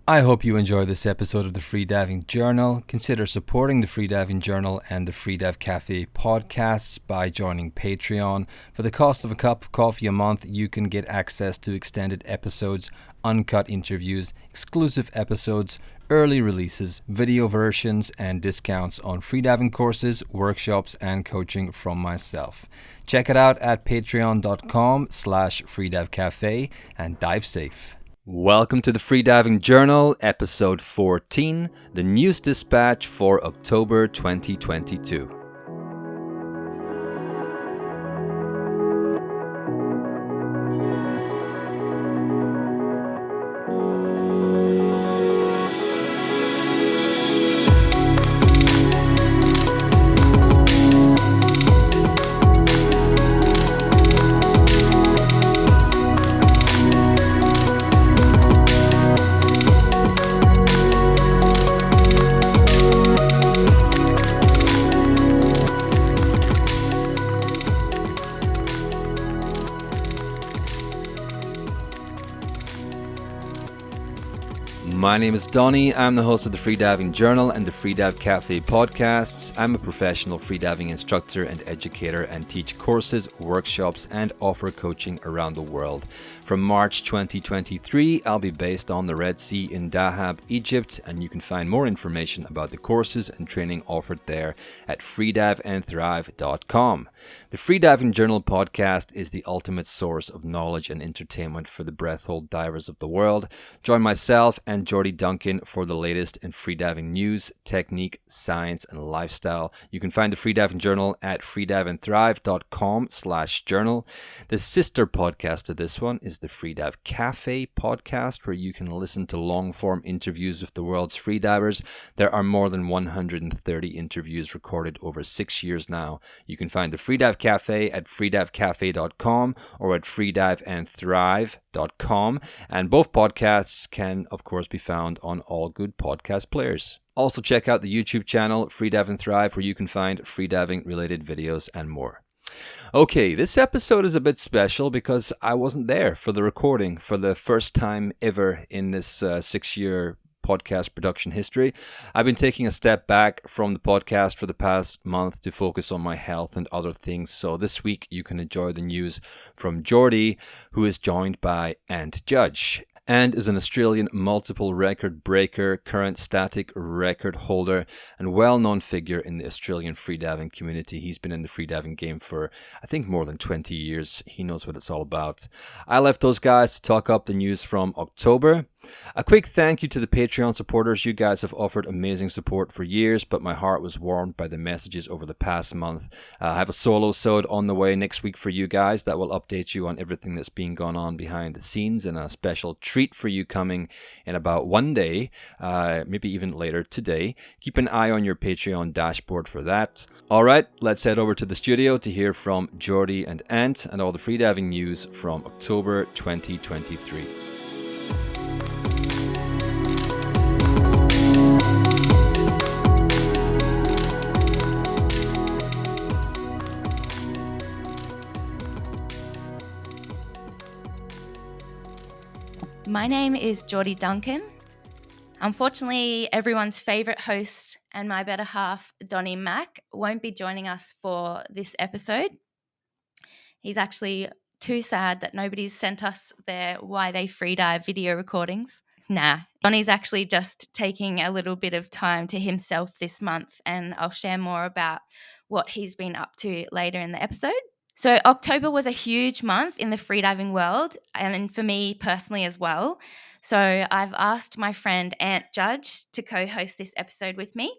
I hope you enjoy this episode of the Freediving Journal. Consider supporting the Freediving Journal and the Freedive Cafe podcasts by joining Patreon. For the cost of a cup of coffee a month, you can get access to extended episodes, uncut interviews, exclusive episodes, early releases, video versions, and discounts on freediving courses, workshops, and coaching from myself. Check it out at patreon.com/freedivecafe and dive safe. Welcome to the Freediving Journal, episode 14, the news dispatch for October 2022. My name is Donny. I'm the host of the Freediving Journal and the Freedive Cafe podcasts. I'm a professional freediving instructor and educator and teach courses, workshops, and offer coaching around the world. From March 2023, I'll be based on the Red Sea in Dahab, Egypt, and you can find more information about the courses and training offered there at freediveandthrive.com. The Freediving Journal podcast is the ultimate source of knowledge and entertainment for the breath-hold divers of the world. Join myself and Jordy Duncan for the latest in freediving news, technique, science, and lifestyle. You can find the Freediving Journal at freediveandthrive.com/journal. The sister podcast to this one is the Freedive Cafe podcast, where you can listen to long-form interviews with the world's freedivers. There are more than 130 interviews recorded over 6 years now. You can find the Freedive Cafe at freedivecafe.com or at freediveandthrive.com, and both podcasts can, of course, be found on all good podcast players. Also check out the YouTube channel Freedive and Thrive, where you can find freediving related videos and more. Okay, this episode is a bit special because I wasn't there for the recording for the first time ever in this 6-year podcast production history. I've been taking a step back from the podcast for the past month to focus on my health and other things. So this week you can enjoy the news from Jordy, who is joined by Ant Judge. Ant is an Australian multiple record breaker, current static record holder, and well-known figure in the Australian freediving community. He's been in the freediving game for, I think, more than 20 years. He knows what it's all about. I left those guys to talk up the news from October. A quick thank you to the Patreon supporters. You guys have offered amazing support for years, but my heart was warmed by the messages over the past month. I have a solo sode on the way next week for you guys that will update you on everything that's been going on behind the scenes, and a special treat for you coming in about one day, maybe even later today. Keep an eye on your Patreon dashboard for that. All right, let's head over to the studio to hear from Jordy and Ant and all the freediving news from October 2023. My name is Jordy Duncan. Unfortunately, everyone's favourite host and my better half, Donny Mac, won't be joining us for this episode. He's actually too sad that nobody's sent us their Why They Freedive video recordings. Nah, Donny's actually just taking a little bit of time to himself this month, and I'll share more about what he's been up to later in the episode. So October was a huge month in the freediving world, and for me personally as well. So I've asked my friend Ant Judge to co-host this episode with me.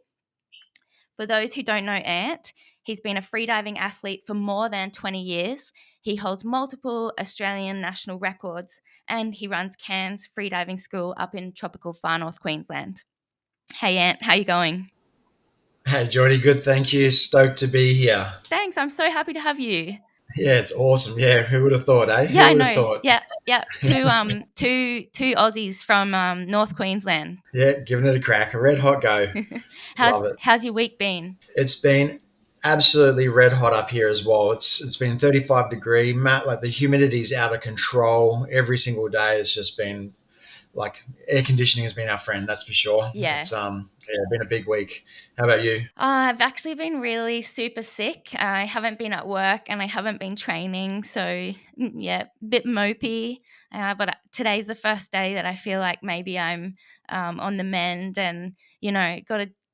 For those who don't know Ant, he's been a freediving athlete for more than 20 years. He holds multiple Australian national records, and he runs Cairns Freediving School up in tropical far north Queensland. Hey Ant, how you going? Hey Jordy, good, thank you. Stoked to be here. Thanks, I'm so happy to have you. Yeah, it's awesome. Yeah, who would have thought, eh? Yeah, I know. Thought? Yeah. Two Aussies from North Queensland. Yeah, giving it a crack. A red hot go. How's your week been? It's been absolutely red hot up here as well. It's been 35 degree. Like the humidity's out of control. Every single day it's just been like air conditioning has been our friend, that's for sure. Yeah. It's been a big week. How about you? I've actually been really super sick. I haven't been at work and I haven't been training. So, yeah, a bit mopey. But today's the first day that I feel like maybe I'm on the mend and,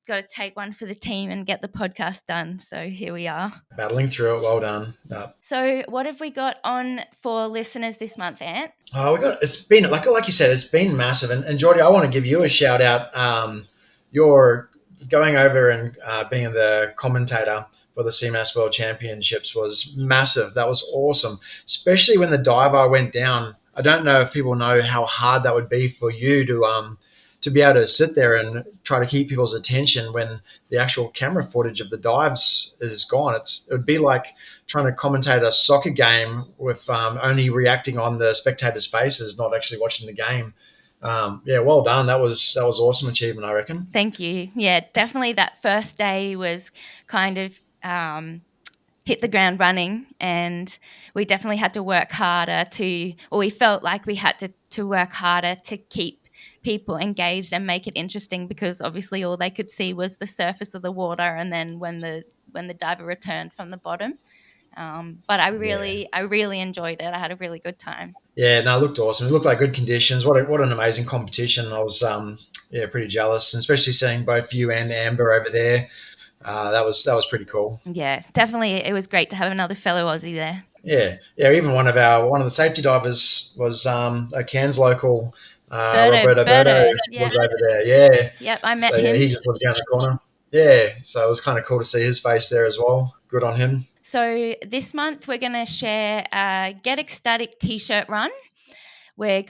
got to take one for the team and get the podcast done. So here we are. Battling through it. Well done. So what have we got on for listeners this month, Ant? It's been like you said, it's been massive. And Jordy, I want to give you a shout out. You're going over and being the commentator for the CMAS World Championships was massive. That was awesome, especially when the diver went down. I don't know if people know how hard that would be for you to be able to sit there and try to keep people's attention when the actual camera footage of the dives is gone. It would be like trying to commentate a soccer game with only reacting on the spectators' faces, not actually watching the game. Well done. That was awesome achievement, I reckon. Thank you. Yeah, definitely that first day was kind of hit the ground running, and we definitely had to work harder we felt like we had to work harder to keep people engaged and make it interesting, because obviously all they could see was the surface of the water and then when the diver returned from the bottom. But I really enjoyed it. I had a really good time. Yeah, no, it looked awesome. It looked like good conditions. What an amazing competition. I was pretty jealous, and especially seeing both you and Amber over there. That was pretty cool. Yeah, definitely. It was great to have another fellow Aussie there. Yeah. Even one of the safety divers was a Cairns local, Roberto Berto was over there. Yeah. Yep, I met him. Yeah, he just lived down the corner. Yeah, so it was kind of cool to see his face there as well. Good on him. So this month we're going to share a Get ecSTAtic t-shirt run. We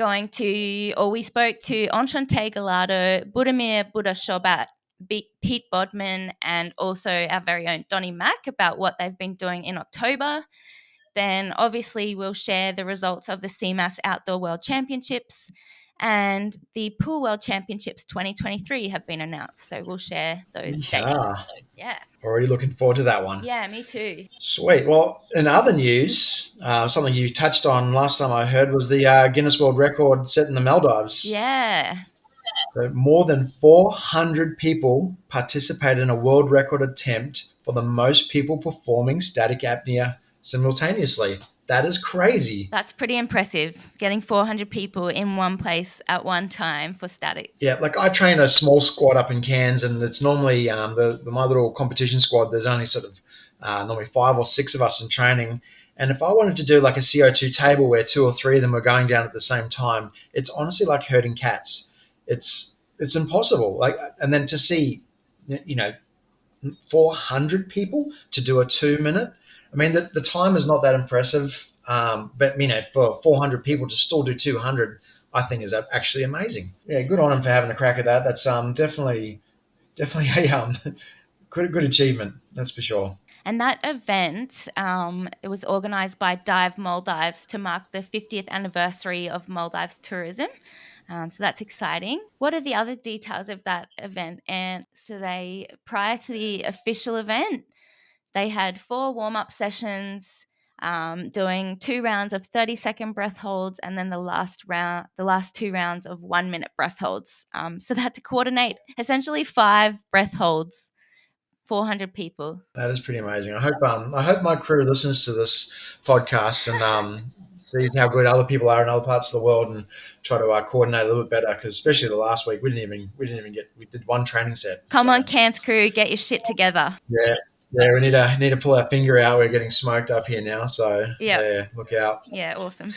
spoke to Enchante Gallardo, Budimir, Buda, Sobat, Pete Bodman, and also our very own Donny Mac about what they've been doing in October. Then obviously we'll share the results of the CMAS Outdoor World Championships, and the Pool World Championships 2023 have been announced. So we'll share those dates. Yeah. Already looking forward to that one. Yeah, me too. Sweet. Well, in other news, something you touched on last time I heard was the Guinness World Record set in the Maldives. Yeah. So more than 400 people participated in a world record attempt for the most people performing static apnea simultaneously. That is crazy. That's pretty impressive, getting 400 people in one place at one time for static. Yeah, like I train a small squad up in Cairns, and it's normally my little competition squad, there's only sort of normally 5 or 6 of us in training. And if I wanted to do like a CO2 table where 2 or 3 of them were going down at the same time, it's honestly like herding cats. It's impossible. Like, and then to see, 400 people to do a 2-minute. I mean, the time is not that impressive, but for 400 people to still do 200, I think is actually amazing. Yeah, good on them for having a crack at that. That's definitely a good achievement. That's for sure. And that event, it was organised by Dive Maldives to mark the 50th anniversary of Maldives tourism. So that's exciting. What are the other details of that event? And so prior to the official event, they had 4 warm-up sessions, doing 2 rounds of 30-second breath holds, and then the last 2 rounds of 1-minute breath holds. So they had to coordinate essentially 5 breath holds, 400 people. That is pretty amazing. I hope my crew listens to this podcast and sees how good other people are in other parts of the world and try to coordinate a little bit better. Because especially the last week, we did 1 training set. Come on, Cairns crew, get your shit together. Yeah. Yeah, we need to pull our finger out. We're getting smoked up here now, so yeah, look out. Yeah, awesome.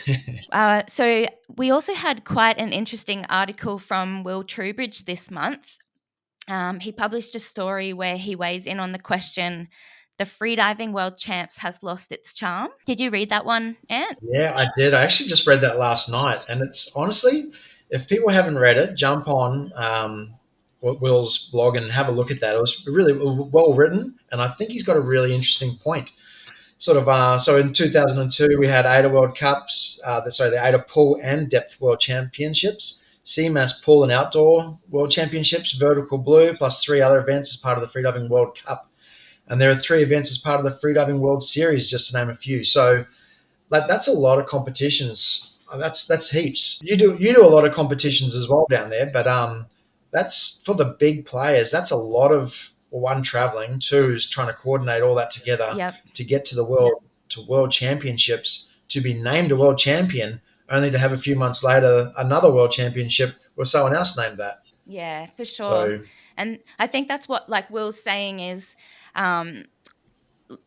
So we also had quite an interesting article from Will Trubridge this month. He published a story where he weighs in on the question, "The Freediving World Champs has lost its charm." Did you read that one, Ant? Yeah, I did. I actually just read that last night, and it's honestly, if people haven't read it, jump on Will's blog and have a look at that. It was really well written, and I think he's got a really interesting point. So in 2002, we had AIDA World Cups, the AIDA Pool and Depth World Championships, CMAS Pool and Outdoor World Championships, Vertical Blue, plus 3 other events as part of the Freediving World Cup. And there are 3 events as part of the Freediving World Series, just to name a few. So that's a lot of competitions. That's heaps. You do a lot of competitions as well down there, but that's for the big players. That's a lot of one traveling, two is trying to coordinate all that together Yep. to get to the world championships, to be named a world champion, only to have a few months later another world championship where someone else named that. Yeah, for sure. So And I think that's what like Will's saying is um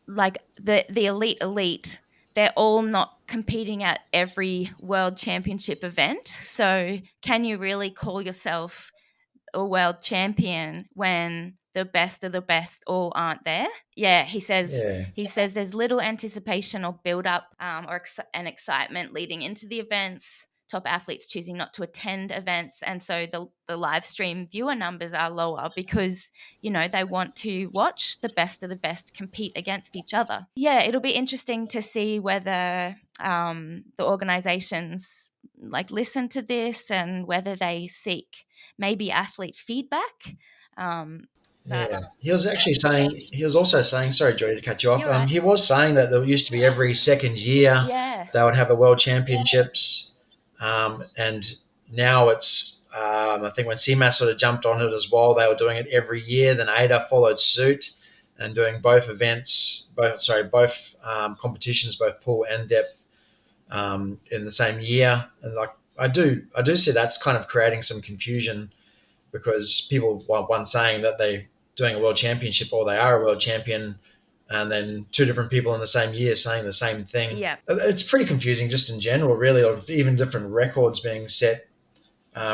like the elite, they're all not competing at every world championship event. So can you really call yourself a world champion when the best of the best all aren't there? Yeah, yeah, he says there's little anticipation or build up and excitement leading into the events. Top athletes choosing not to attend events, and so the live stream viewer numbers are lower because they want to watch the best of the best compete against each other. Yeah, it'll be interesting to see whether the organizations like listen to this and whether they seek maybe athlete feedback. But yeah. He was also saying, sorry, Joey, to cut you off. you're right. He was saying that there used to be every second year Yeah. they would have the world championships, and now it's I think when CMAS sort of jumped on it as well, they were doing it every year. Then ADA followed suit and doing both events, both competitions, both pool and depth, in the same year. And like I do see that's kind of creating some confusion because people want one saying that they're doing a world championship or they are a world champion, and then two different people in the same year saying the same thing. Yeah. It's pretty confusing just in general, really, of even different records being set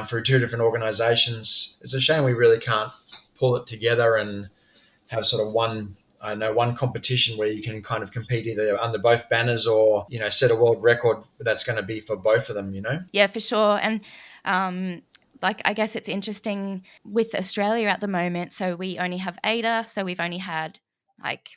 through two different organizations. It's a shame we really can't pull it together and have sort of one competition where you can kind of compete either under both banners or set a world record that's going to be for both of them. Yeah, for sure. And like I guess it's interesting with Australia at the moment. So we only have ADA, so we've only had like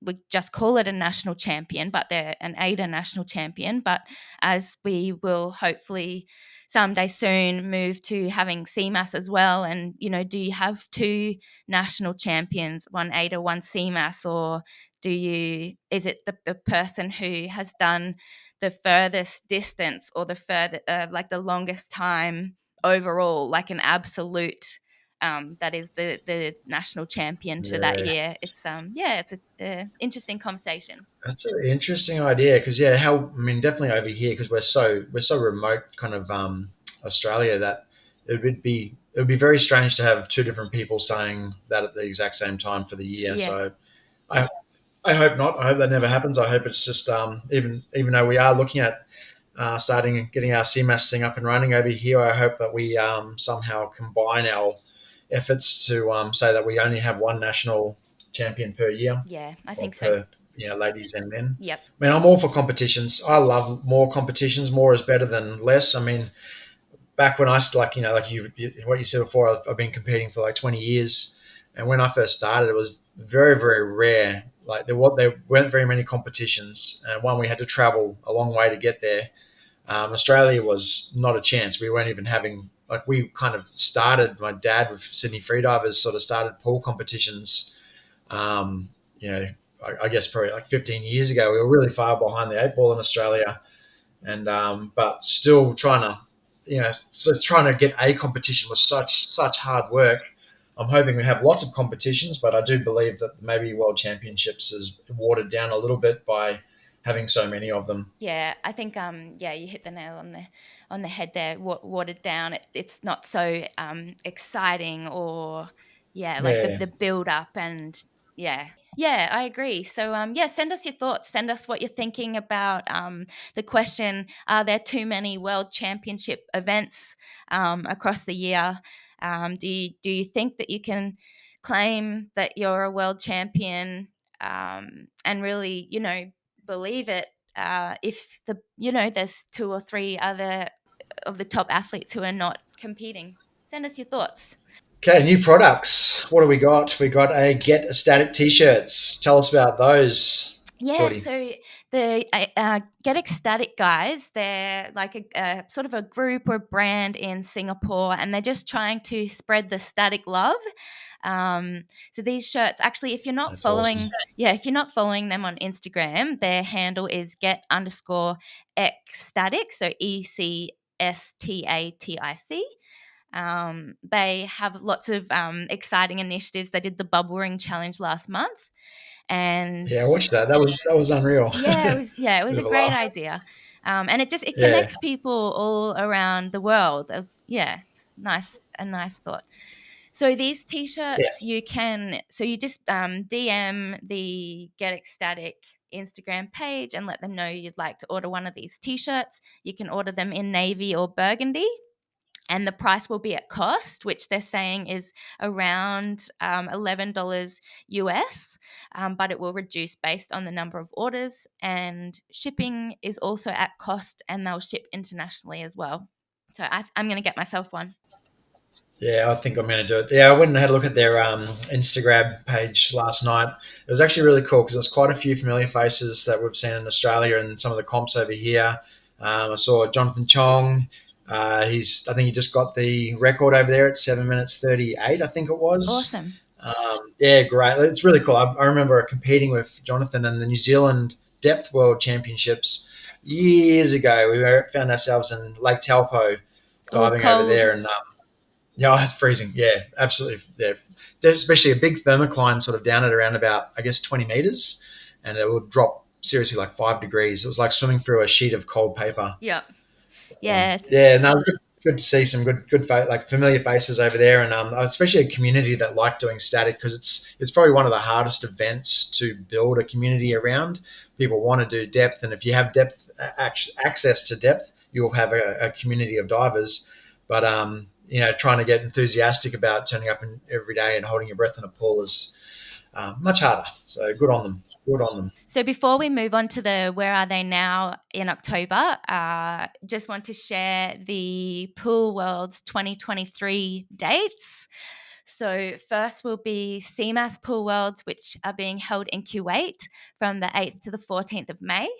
we just call it a national champion, but they're an ADA national champion. But as we will hopefully someday soon move to having CMAS as well, and do you have two national champions, one ADA, one CMAS, or is it the person who has done the furthest distance or the further like the longest time overall, like an absolute that is the national champion for that Yeah. year? It's it's a interesting conversation. That's an interesting idea because definitely over here because we're so remote, kind of Australia, that it would be very strange to have two different people saying that at the exact same time for the year. Yeah. So I I hope not. I hope that never happens. I hope it's just even though we are looking at starting getting our CMAS thing up and running over here, I hope that we somehow combine our efforts to say that we only have one national champion per year Yeah, I or think so. per ladies and men. Yep. I mean, I'm all for competitions. I love more competitions. More is better than less. I mean, back when I like what you said before, I've been competing for like 20 years, and when I first started, it was very very rare. Like there weren't very many competitions, and one we had to travel a long way to get there. Australia was not a chance. We weren't even having like we kind of started. My dad with Sydney Freedivers sort of started pool competitions. Um, you know, I guess probably like 15 years ago. We were really far behind the eight ball in Australia, and but still trying to get a competition was such hard work. I'm hoping we have lots of competitions, but I do believe that maybe World Championships is watered down a little bit by having so many of them. Yeah, I think you hit the nail on the head there. Watered down. It's not so exciting, or like Yeah. the build up, and yeah. I agree. So send us your thoughts. Send us what you're thinking about the question: are there too many World Championship events across the year? Do you think that you can claim that you're a world champion and really believe it if there's two or three other of the top athletes who are not competing? Send us your thoughts. Okay, new products. What do we got? We got a ecSTAtic t-shirts. Tell us about those, Yeah, Jordy. so The Get ecSTAtic guys, they're like a sort of a group or brand in Singapore, and they're just trying to spread the static love. So these shirts, actually, if you're not That's following, awesome. if you're not following them on Instagram, their handle is get_ecSTAtic, so ecSTAtic. They have lots of exciting initiatives. They did the bubble ring challenge last month, and Yeah, I watched that. That was unreal. yeah, it was Bit a of a great laugh. idea, and it Yeah, connects people all around the world. It's a nice thought. So these yeah. t-shirts you just DM the Get ecSTAtic Instagram page and let them know you'd like to order one of these t-shirts. You can order them in navy or burgundy, and the price will be at cost, which they're saying is around $11 US, but it will reduce based on the number of orders, and shipping is also at cost, and they'll ship internationally as well. So I'm going to get myself one. Yeah, I think I'm going to do it. Yeah, I went and had a look at their Instagram page last night. It was actually really cool because there's quite a few familiar faces that we've seen in Australia and some of the comps over here. I saw Jonathan Chong. I think he just got the record over there at 7 minutes 38. I think it was. Awesome. Yeah, great. It's really cool. I remember competing with Jonathan in the New Zealand Depth World Championships years ago. Found ourselves in Lake Taupo Oh, diving over cold. there, and yeah, it's freezing. Yeah, absolutely. Yeah. There's especially a big thermocline sort of down at around about, I guess, 20 meters, and it will drop seriously like 5 degrees. It was like swimming through a sheet of cold paper. Yep. Yeah. Yeah, no, good to see some like familiar faces over there, and especially a community that like doing static because it's probably one of the hardest events to build a community around. People want to do depth, and if you have depth access to depth, you'll have a community of divers. But trying to get enthusiastic about turning up every day and holding your breath in a pool is much harder. So good on them. Good on them. So before we move on to the Where Are They Now in October, just want to share the Pool World's 2023 dates. So first will be CMAS Pool Worlds, which are being held in Kuwait from the 8th to the 14th of May.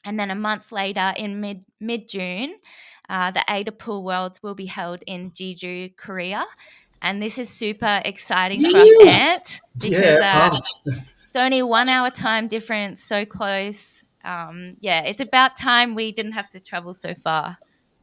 And then a month later in mid-June, the ADA Pool Worlds will be held in Jeju, Korea. And this is super exciting for us, Ant, because Pumped. it's only 1 hour time difference, so close. It's about time we didn't have to travel so far.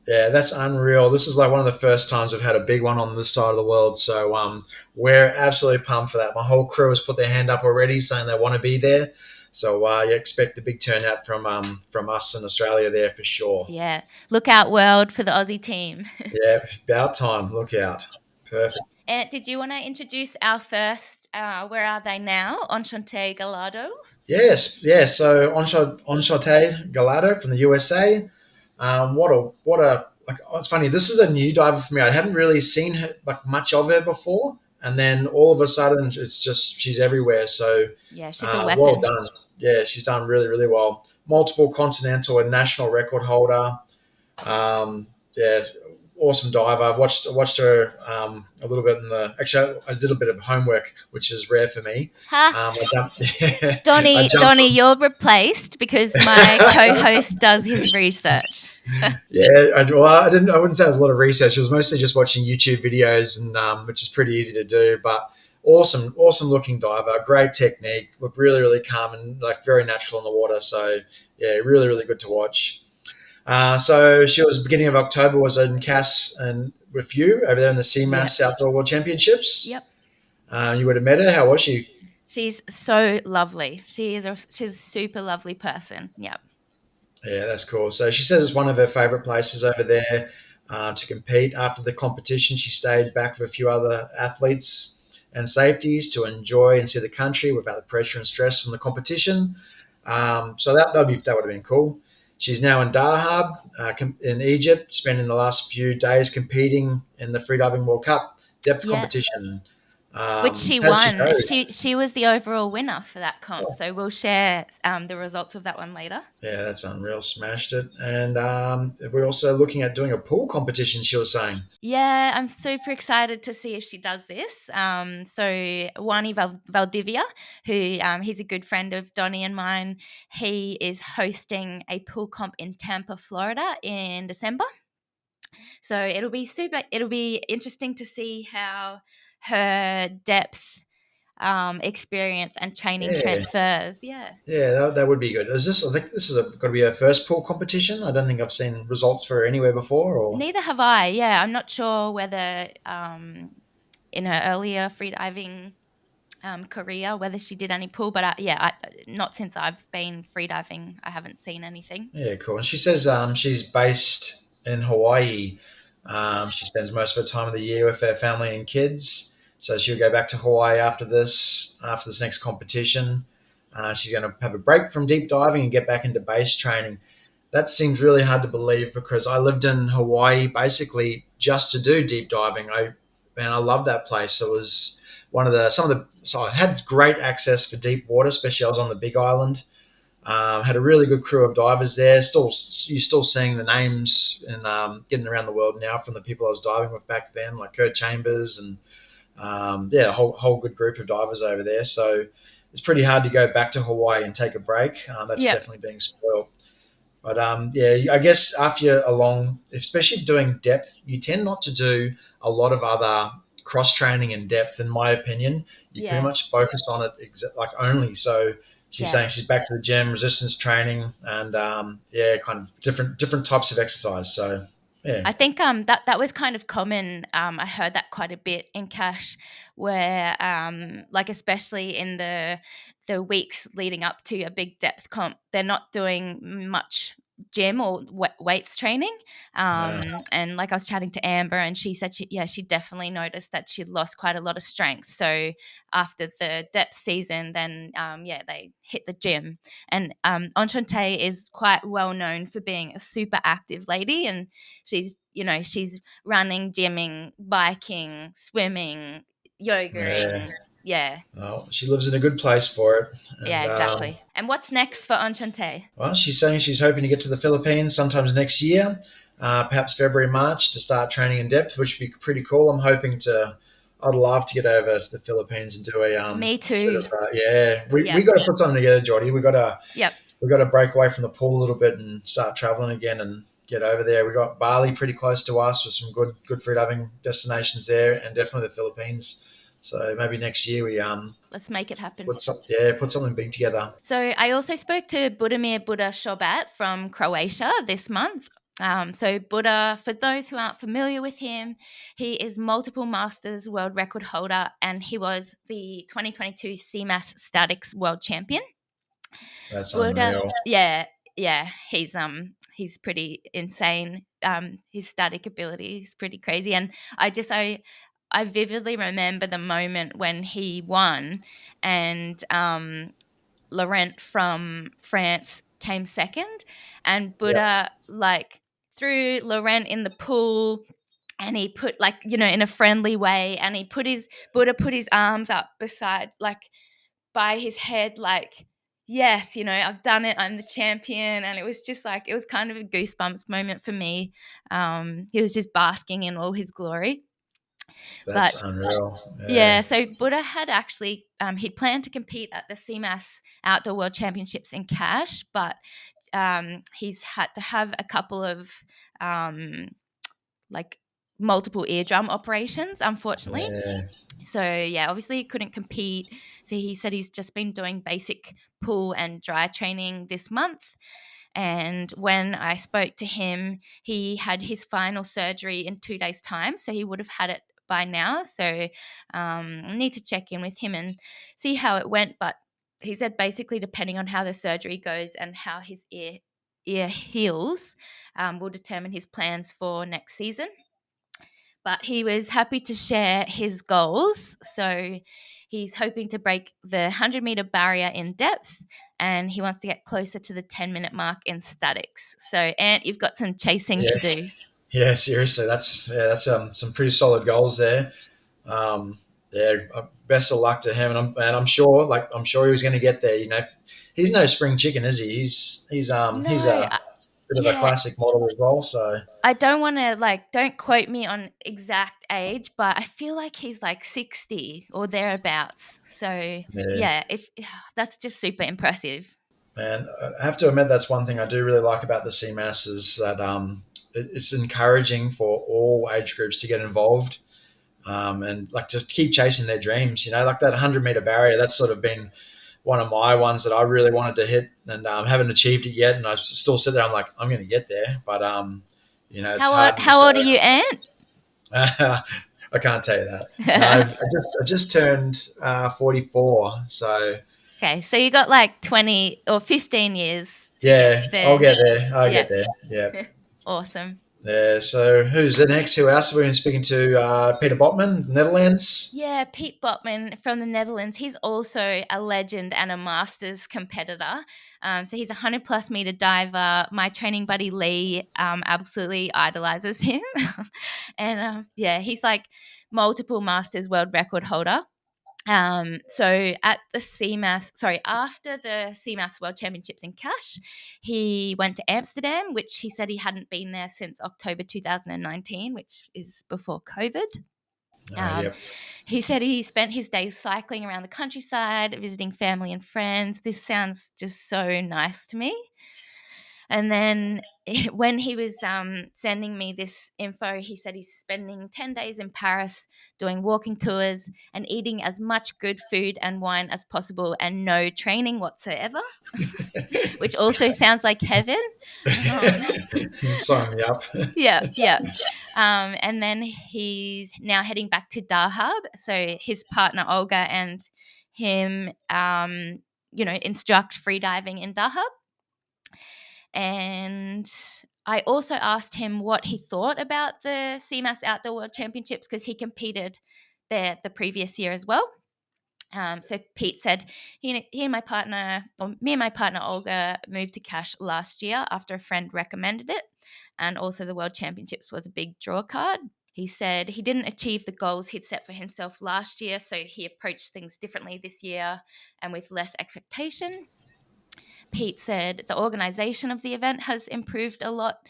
Yeah, that's unreal. This is like one of the first times we've had a big one on this side of the world. So we're absolutely pumped for that. My whole crew has put their hand up already saying they want to be there. So you expect a big turnout from us in Australia there for sure. Yeah. Look out, world, for the Aussie team. Yeah, about time. Look out. Perfect. And did you want to introduce our first Where Are They Now? Enchante Gallardo. Yes, yeah. So Enchante Gallardo from the USA. What a like. It's funny. This is a new diver for me. I hadn't really seen her like much of her before, and then all of a sudden, it's just she's everywhere. So yeah, she's a weapon. Well done. Yeah, she's done really, really well. Multiple continental and national record holder. Yeah, awesome diver. I've watched her a little bit actually I did a bit of homework, which is rare for me. Donny, you're replaced because my co-host does his research. Yeah, I wouldn't say it was a lot of research. It was mostly just watching YouTube videos, and which is pretty easy to do. But awesome looking diver, great technique, looked really, really calm and like very natural in the water. So yeah, really, really good to watch. So she was beginning of October was in Cass and with you over there in the CMAS Outdoor World Championships. Yep. You would have met her. How was she? She's so lovely. She's a super lovely person. Yep. Yeah, that's cool. So she says it's one of her favourite places over there to compete. After the competition, she stayed back with a few other athletes and safeties to enjoy and see the country without the pressure and stress from the competition. So that would have been cool. She's now in Dahab in Egypt, spending the last few days competing in the Freediving World Cup depth competition. Which she How did she won. go? She was the overall winner for that comp. Oh, So we'll share the results of that one later. yeah, that's unreal. Smashed it. And we're also looking at doing a pool competition, she was saying. Yeah, I'm super excited to see if she does this. So Wani Valdivia, who he's a good friend of Donny and mine, he is hosting a pool comp in Tampa, Florida in December. So it'll be interesting to see how her depth experience and training Yeah. transfers. Yeah. Yeah, that would be good. I think this is got to be her first pool competition. I don't think I've seen results for her anywhere before. Or Neither have I. Yeah, I'm not sure whether in her earlier freediving career whether she did any pool, but not since I've been freediving. I haven't seen anything. yeah, cool. And she says she's based in Hawaii. She spends most of her time of the year with her family and kids. So she'll go back to Hawaii after this next competition. She's going to have a break from deep diving and get back into base training. That seems really hard to believe because I lived in Hawaii basically just to do deep diving. I love that place. It was so I had great access for deep water, especially I was on the Big Island. Had a really good crew of divers there. You're still seeing the names and getting around the world now from the people I was diving with back then, like Kurt Chambers and a whole good group of divers over there. So it's pretty hard to go back to Hawaii and take a break. That's Yep. definitely being spoiled. But I guess after you're along, especially doing depth, you tend not to do a lot of other cross training in depth. In my opinion, you pretty Yeah. much focus on it like only. So she's saying she's back to the gym, resistance training, and kind of different types of exercise. So yeah, I think that was kind of common. I heard that quite a bit in Cash, where like especially in the weeks leading up to a big depth comp, they're not doing much gym or weights training. And like I was chatting to Amber, and she said she definitely noticed that she'd lost quite a lot of strength. So after the depth season, then they hit the gym. And Enchante is quite well known for being a super active lady, and she's running, gymming, biking, swimming, yogaing. Yeah. well, she lives in a good place for it. Yeah, And exactly. And what's next for Enchante? well, she's saying she's hoping to get to the Philippines sometimes next year, perhaps February, March, to start training in depth, which would be pretty cool. I'd love to get over to the Philippines and do a Me too. we got to put something together, Jordy. Yep. We got to break away from the pool a little bit and start traveling again and get over there. We got Bali pretty close to us with some good freediving destinations there, and definitely the Philippines. So maybe next year we Let's make it happen. put something big together. So I also spoke to Budimir Buda Sobat from Croatia this month. So Buda, for those who aren't familiar with him, he is multiple Masters world record holder, and he was the 2022 CMAS Statics world champion. That's Buda, unreal. yeah, he's pretty insane. His static ability is pretty crazy, and I vividly remember the moment when he won, and Laurent from France came second, and Buda threw Laurent in the pool, and he put in a friendly way, and Buda put his arms up by his head, yes, I've done it, I'm the champion. And it was just it was kind of a goosebumps moment for me. He was just basking in all his glory. That's unreal. Yeah, so Buda had actually he'd planned to compete at the CMAS Outdoor World Championships in Cash, but he's had to have a couple of multiple eardrum operations, unfortunately. Yeah. So obviously he couldn't compete. So he said he's just been doing basic pool and dry training this month. And when I spoke to him, he had his final surgery in 2 days' time. So he would have had it by now. So I need to check in with him and see how it went. But he said basically depending on how the surgery goes and how his ear heals will determine his plans for next season. But he was happy to share his goals. So he's hoping to break the 100-meter barrier in depth, and he wants to get closer to the 10-minute mark in statics. So, Ant, you've got some chasing to do. Yeah, seriously, that's some pretty solid goals there. Yeah, best of luck to him, and I'm sure, I'm sure he was going to get there. He's no spring chicken, is he? He's No, a bit of a yeah, classic model as well. So I don't want to don't quote me on exact age, but I feel like he's like 60 or thereabouts. So yeah, yeah, if that's just super impressive. man, I have to admit that's one thing I do really like about the CMAS is that it's encouraging for all age groups to get involved, and like to keep chasing their dreams. Like that 100-meter barrier. That's sort of been one of my ones that I really wanted to hit, and haven't achieved it yet. And I still sit there. I'm like, I'm going to get there, but it's hard in How old are you, Australia. Ant? I can't tell you that. No, I just turned 44, so Okay, so you got like 20 or 15 years to get yeah, I'll there. get there. I'll Yeah. get there. Yeah. Awesome. Yeah. So who's the next? Who else? We've been speaking to Peter Botman, Netherlands. Yeah, Pete Botman from the Netherlands. He's also a legend and a masters competitor. So he's a 100+ meter diver. My training buddy Lee absolutely idolizes him. And yeah, he's like multiple masters world record holder. So at the after the CMAS World Championships in Cash, he went to Amsterdam, which he said he hadn't been there since October 2019, which is before COVID. Yep. He said he spent his days cycling around the countryside, visiting family and friends. This sounds just so nice to me. And then when he was sending me this info, he said he's spending 10 days in Paris doing walking tours and eating as much good food and wine as possible and no training whatsoever, which also sounds like heaven. Sign me up. Yeah. And then he's now heading back to Dahab. So his partner Olga and him, instruct freediving in Dahab. And I also asked him what he thought about the CMAS Outdoor World Championships because he competed there the previous year as well. So Pete said, me and my partner Olga moved to Cash last year after a friend recommended it. And also the World Championships was a big draw card. He said he didn't achieve the goals he'd set for himself last year, so he approached things differently this year and with less expectation. Pete said the organisation of the event has improved a lot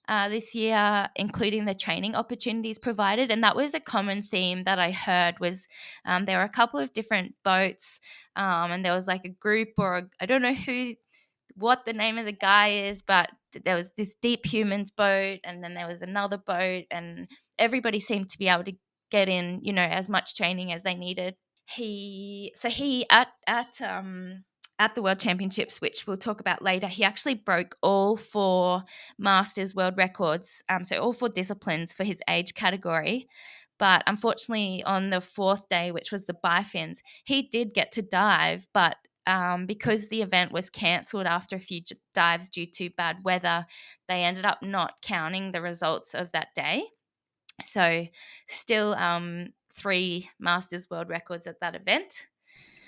this year, including the training opportunities provided. And that was a common theme that I heard was there were a couple of different boats and there was like a group I don't know what the name of the guy is, but there was this Deep Humans boat and then there was another boat and everybody seemed to be able to get in, as much training as they needed. He at the World Championships, which we'll talk about later, he actually broke all 4 Masters World Records, so all 4 disciplines for his age category. But unfortunately, on the 4th day, which was the bifins, he did get to dive, but because the event was cancelled after a few dives due to bad weather, they ended up not counting the results of that day. So still 3 Masters World Records at that event.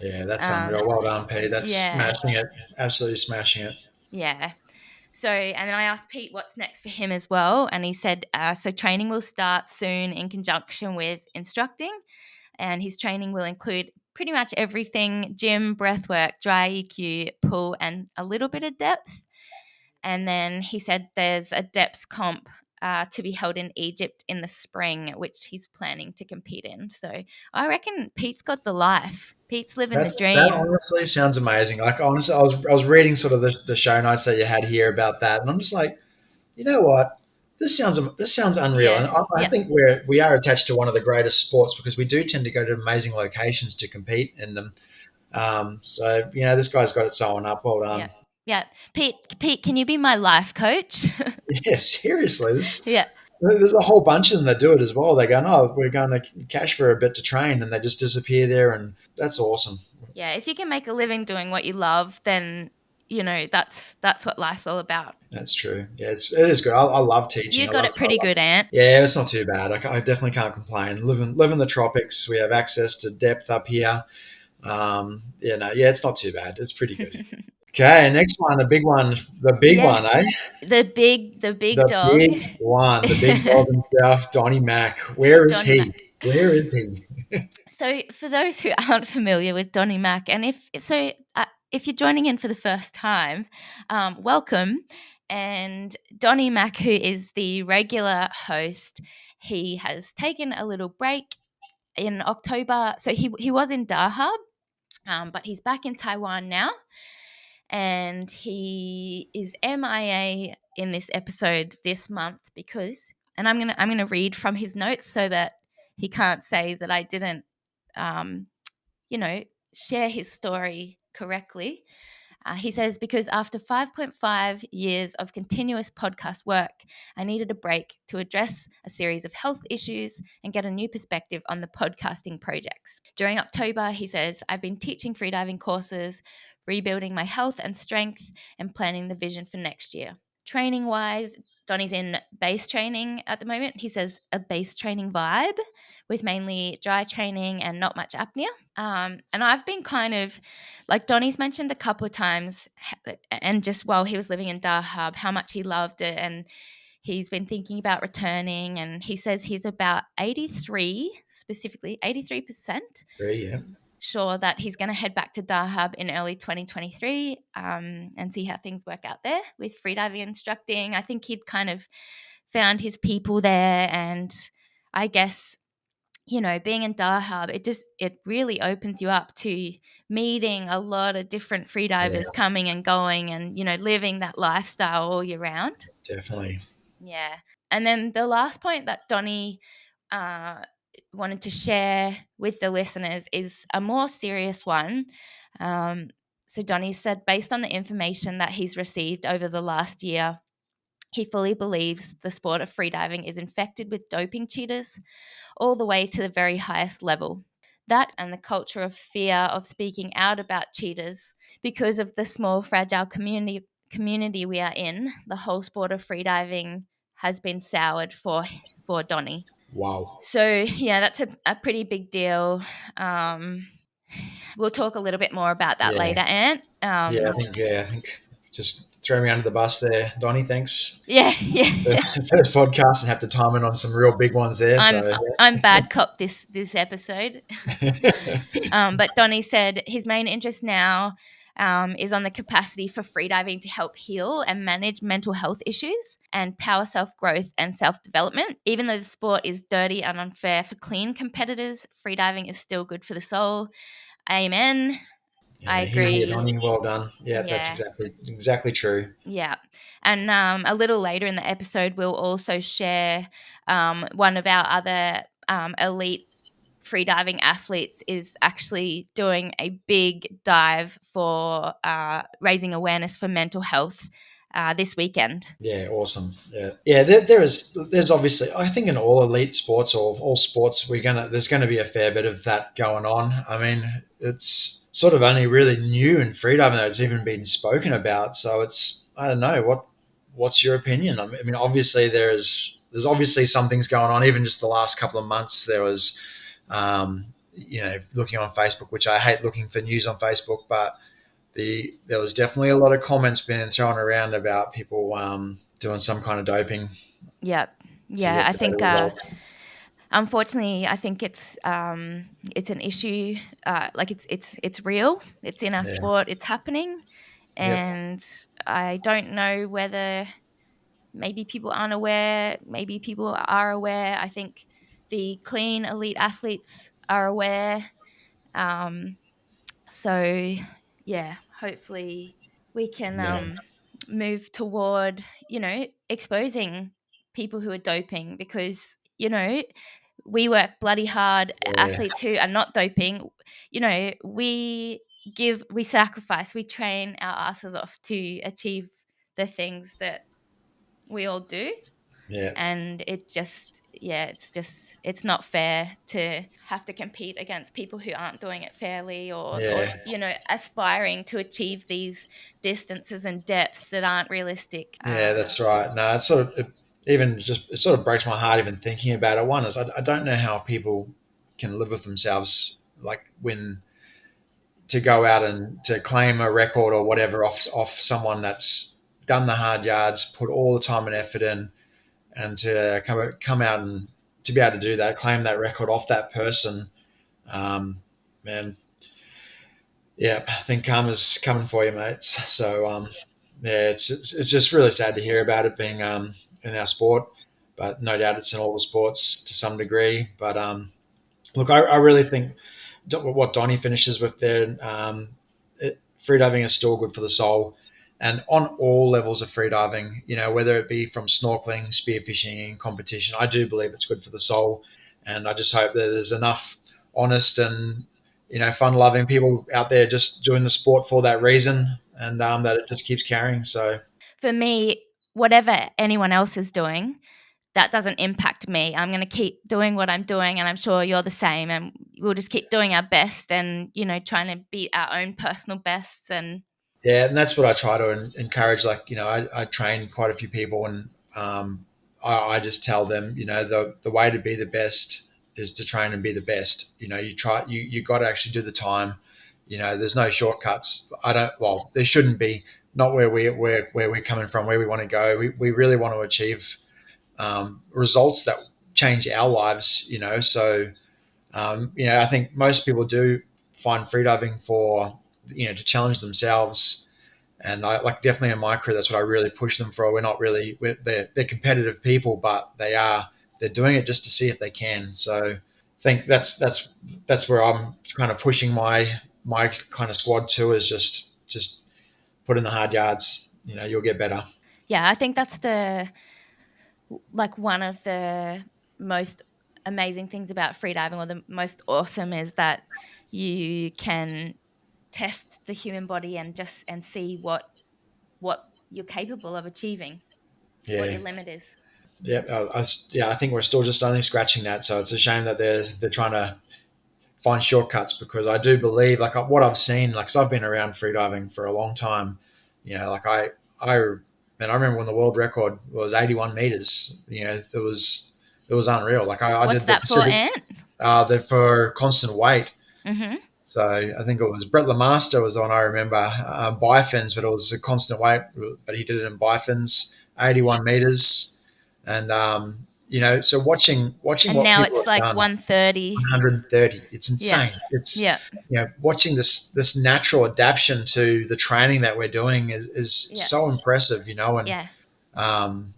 Yeah, that's unreal. Well done, Pete. That's smashing it. Absolutely smashing it. Yeah. So, and then I asked Pete what's next for him as well. And he said, so training will start soon in conjunction with instructing. And his training will include pretty much everything: gym, breathwork, dry EQ, pool, and a little bit of depth. And then he said there's a depth comp to be held in Egypt in the spring, which he's planning to compete in. So I reckon Pete's got the life. Pete's living the dream. That honestly sounds amazing. Like, honestly, I was reading sort of the show notes that you had here about that, and I'm just like, you know what? This sounds unreal, and I think we are attached to one of the greatest sports because we do tend to go to amazing locations to compete in them. So this guy's got it sewn up. Well done. Yeah. Pete, can you be my life coach? Yeah, seriously. There's a whole bunch of them that do it as well. They go, no, we're going to Cash for a bit to train, and they just disappear there, and that's awesome. Yeah, if you can make a living doing what you love, then that's what life's all about. That's true. Yeah, it is good. I love teaching. You got it pretty good, Ant. Yeah, it's not too bad. I definitely can't complain. Live in the tropics. We have access to depth up here. It's not too bad. It's pretty good. Okay, next one, the big one, eh? The big dog. Big one, the big dog himself, Donny Mac. Where is he? So for those who aren't familiar with Donny Mac, and if you're joining in for the first time, welcome. And Donny Mac, who is the regular host, he has taken a little break in October. So he was in Dahab, but he's back in Taiwan now. And he is MIA in this episode this month because, and I'm gonna read from his notes so that he can't say that I didn't, share his story correctly. He says, because after 5.5 years of continuous podcast work, I needed a break to address a series of health issues and get a new perspective on the podcasting projects. During October, he says, I've been teaching freediving courses, rebuilding my health and strength, and planning the vision for next year. Training-wise, Donny's in base training at the moment. He says a base training vibe with mainly dry training and not much apnea. And I've been kind of, like Donny's mentioned a couple of times, and just while he was living in Dahab, how much he loved it, and he's been thinking about returning, and he says he's about 83%, Yeah. sure that he's going to head back to Dahab in early 2023 and see how things work out there with freediving instructing. I think he'd kind of found his people there, and I guess, being in Dahab, it really opens you up to meeting a lot of different freedivers coming and going and, living that lifestyle all year round. Definitely. Yeah. And then the last point that Donny wanted to share with the listeners is a more serious one. So Donny said, based on the information that he's received over the last year, he fully believes the sport of freediving is infected with doping cheaters all the way to the very highest level. That and the culture of fear of speaking out about cheaters because of the small, fragile community we are in, the whole sport of freediving has been soured for Donny. Wow. So, yeah, that's a pretty big deal. We'll talk a little bit more about that later, Ant. I think just throw me under the bus there, Donny. Thanks. Yeah. First podcast and have to time in on some real big ones there. I'm bad cop this episode. But Donny said his main interest now is on the capacity for freediving to help heal and manage mental health issues and power self-growth and self-development. Even though the sport is dirty and unfair for clean competitors, freediving is still good for the soul. Amen. I agree. Donny, well done. Yeah, that's exactly true. Yeah. And a little later in the episode, we'll also share one of our other elite freediving athletes is actually doing a big dive for raising awareness for mental health this weekend. Yeah, awesome. Yeah. There's obviously, I think in all elite sports or all sports, there's gonna be a fair bit of that going on. I mean, it's sort of only really new in freediving that it's even been spoken about. So I don't know, what's your opinion? I mean, obviously there's obviously some things going on. Even just the last couple of months, there was, looking on Facebook, which I hate looking for news on Facebook, but there was definitely a lot of comments being thrown around about people doing some kind of doping. Yeah. I think unfortunately, I think it's an issue. Like it's real. It's in our sport. It's happening, and I don't know whether maybe people aren't aware. Maybe people are aware. I think the clean elite athletes are aware. So yeah, hopefully we can move toward, exposing people who are doping, because, we work bloody hard. Athletes who are not doping, we sacrifice, we train our asses off to achieve the things that we all do. Yeah. And it's not fair to have to compete against people who aren't doing it fairly or aspiring to achieve these distances and depths that aren't realistic. Yeah, that's right. No, it sort of breaks my heart even thinking about it. One is I don't know how people can live with themselves, like when to go out and to claim a record or whatever off someone that's done the hard yards, put all the time and effort in, and to come out and to be able to do that, claim that record off that person. Man, yeah, I think karma's coming for you, mates. So yeah, it's just really sad to hear about it being in our sport, but no doubt it's in all the sports to some degree. But look, I really think what Donny finishes with there, freediving is still good for the soul. And on all levels of freediving, whether it be from snorkeling, spearfishing, competition, I do believe it's good for the soul. And I just hope that there's enough honest and fun-loving people out there just doing the sport for that reason, and that it just keeps carrying. So For me, whatever anyone else is doing, that doesn't impact me. I'm going to keep doing what I'm doing, and I'm sure you're the same. And we'll just keep doing our best, and trying to beat our own personal bests. And yeah, and that's what I try to encourage. Like, I train quite a few people, and I just tell them, the way to be the best is to train and be the best. You got to actually do the time. There's no shortcuts. Well, there shouldn't be. Not where we're coming from, where we want to go. We really want to achieve results that change our lives. So I think most people do find freediving for to challenge themselves. And I like definitely in my career, that's what I really push them for. They're competitive people, but they're doing it just to see if they can. So I think that's where I'm kind of pushing my kind of squad to, is just put in the hard yards. You'll get better. yeah, I think that's one of the most amazing things about freediving, or the most awesome, is that you can test the human body and see what you're capable of achieving, what your Yeah. limit is. Yeah, I think we're still just only scratching that. So it's a shame that they're trying to find shortcuts, because I do believe, like what I've seen, like, 'cause I've been around freediving for a long time. Like I remember when the world record was 81 meters. It was unreal. Like I What's did the that for, Pacific, Ant? for constant weight. Mm-hmm. So I think it was Brett Lemaster was the one I remember, bifins, but it was a constant weight, but he did it in bifins, 81 meters. And, so watching And what now people it's have like done, 130. 130, it's Yeah. insane. It's, Yeah. watching this natural adaptation to the training that we're doing is Yeah. so impressive, and, Yeah. um,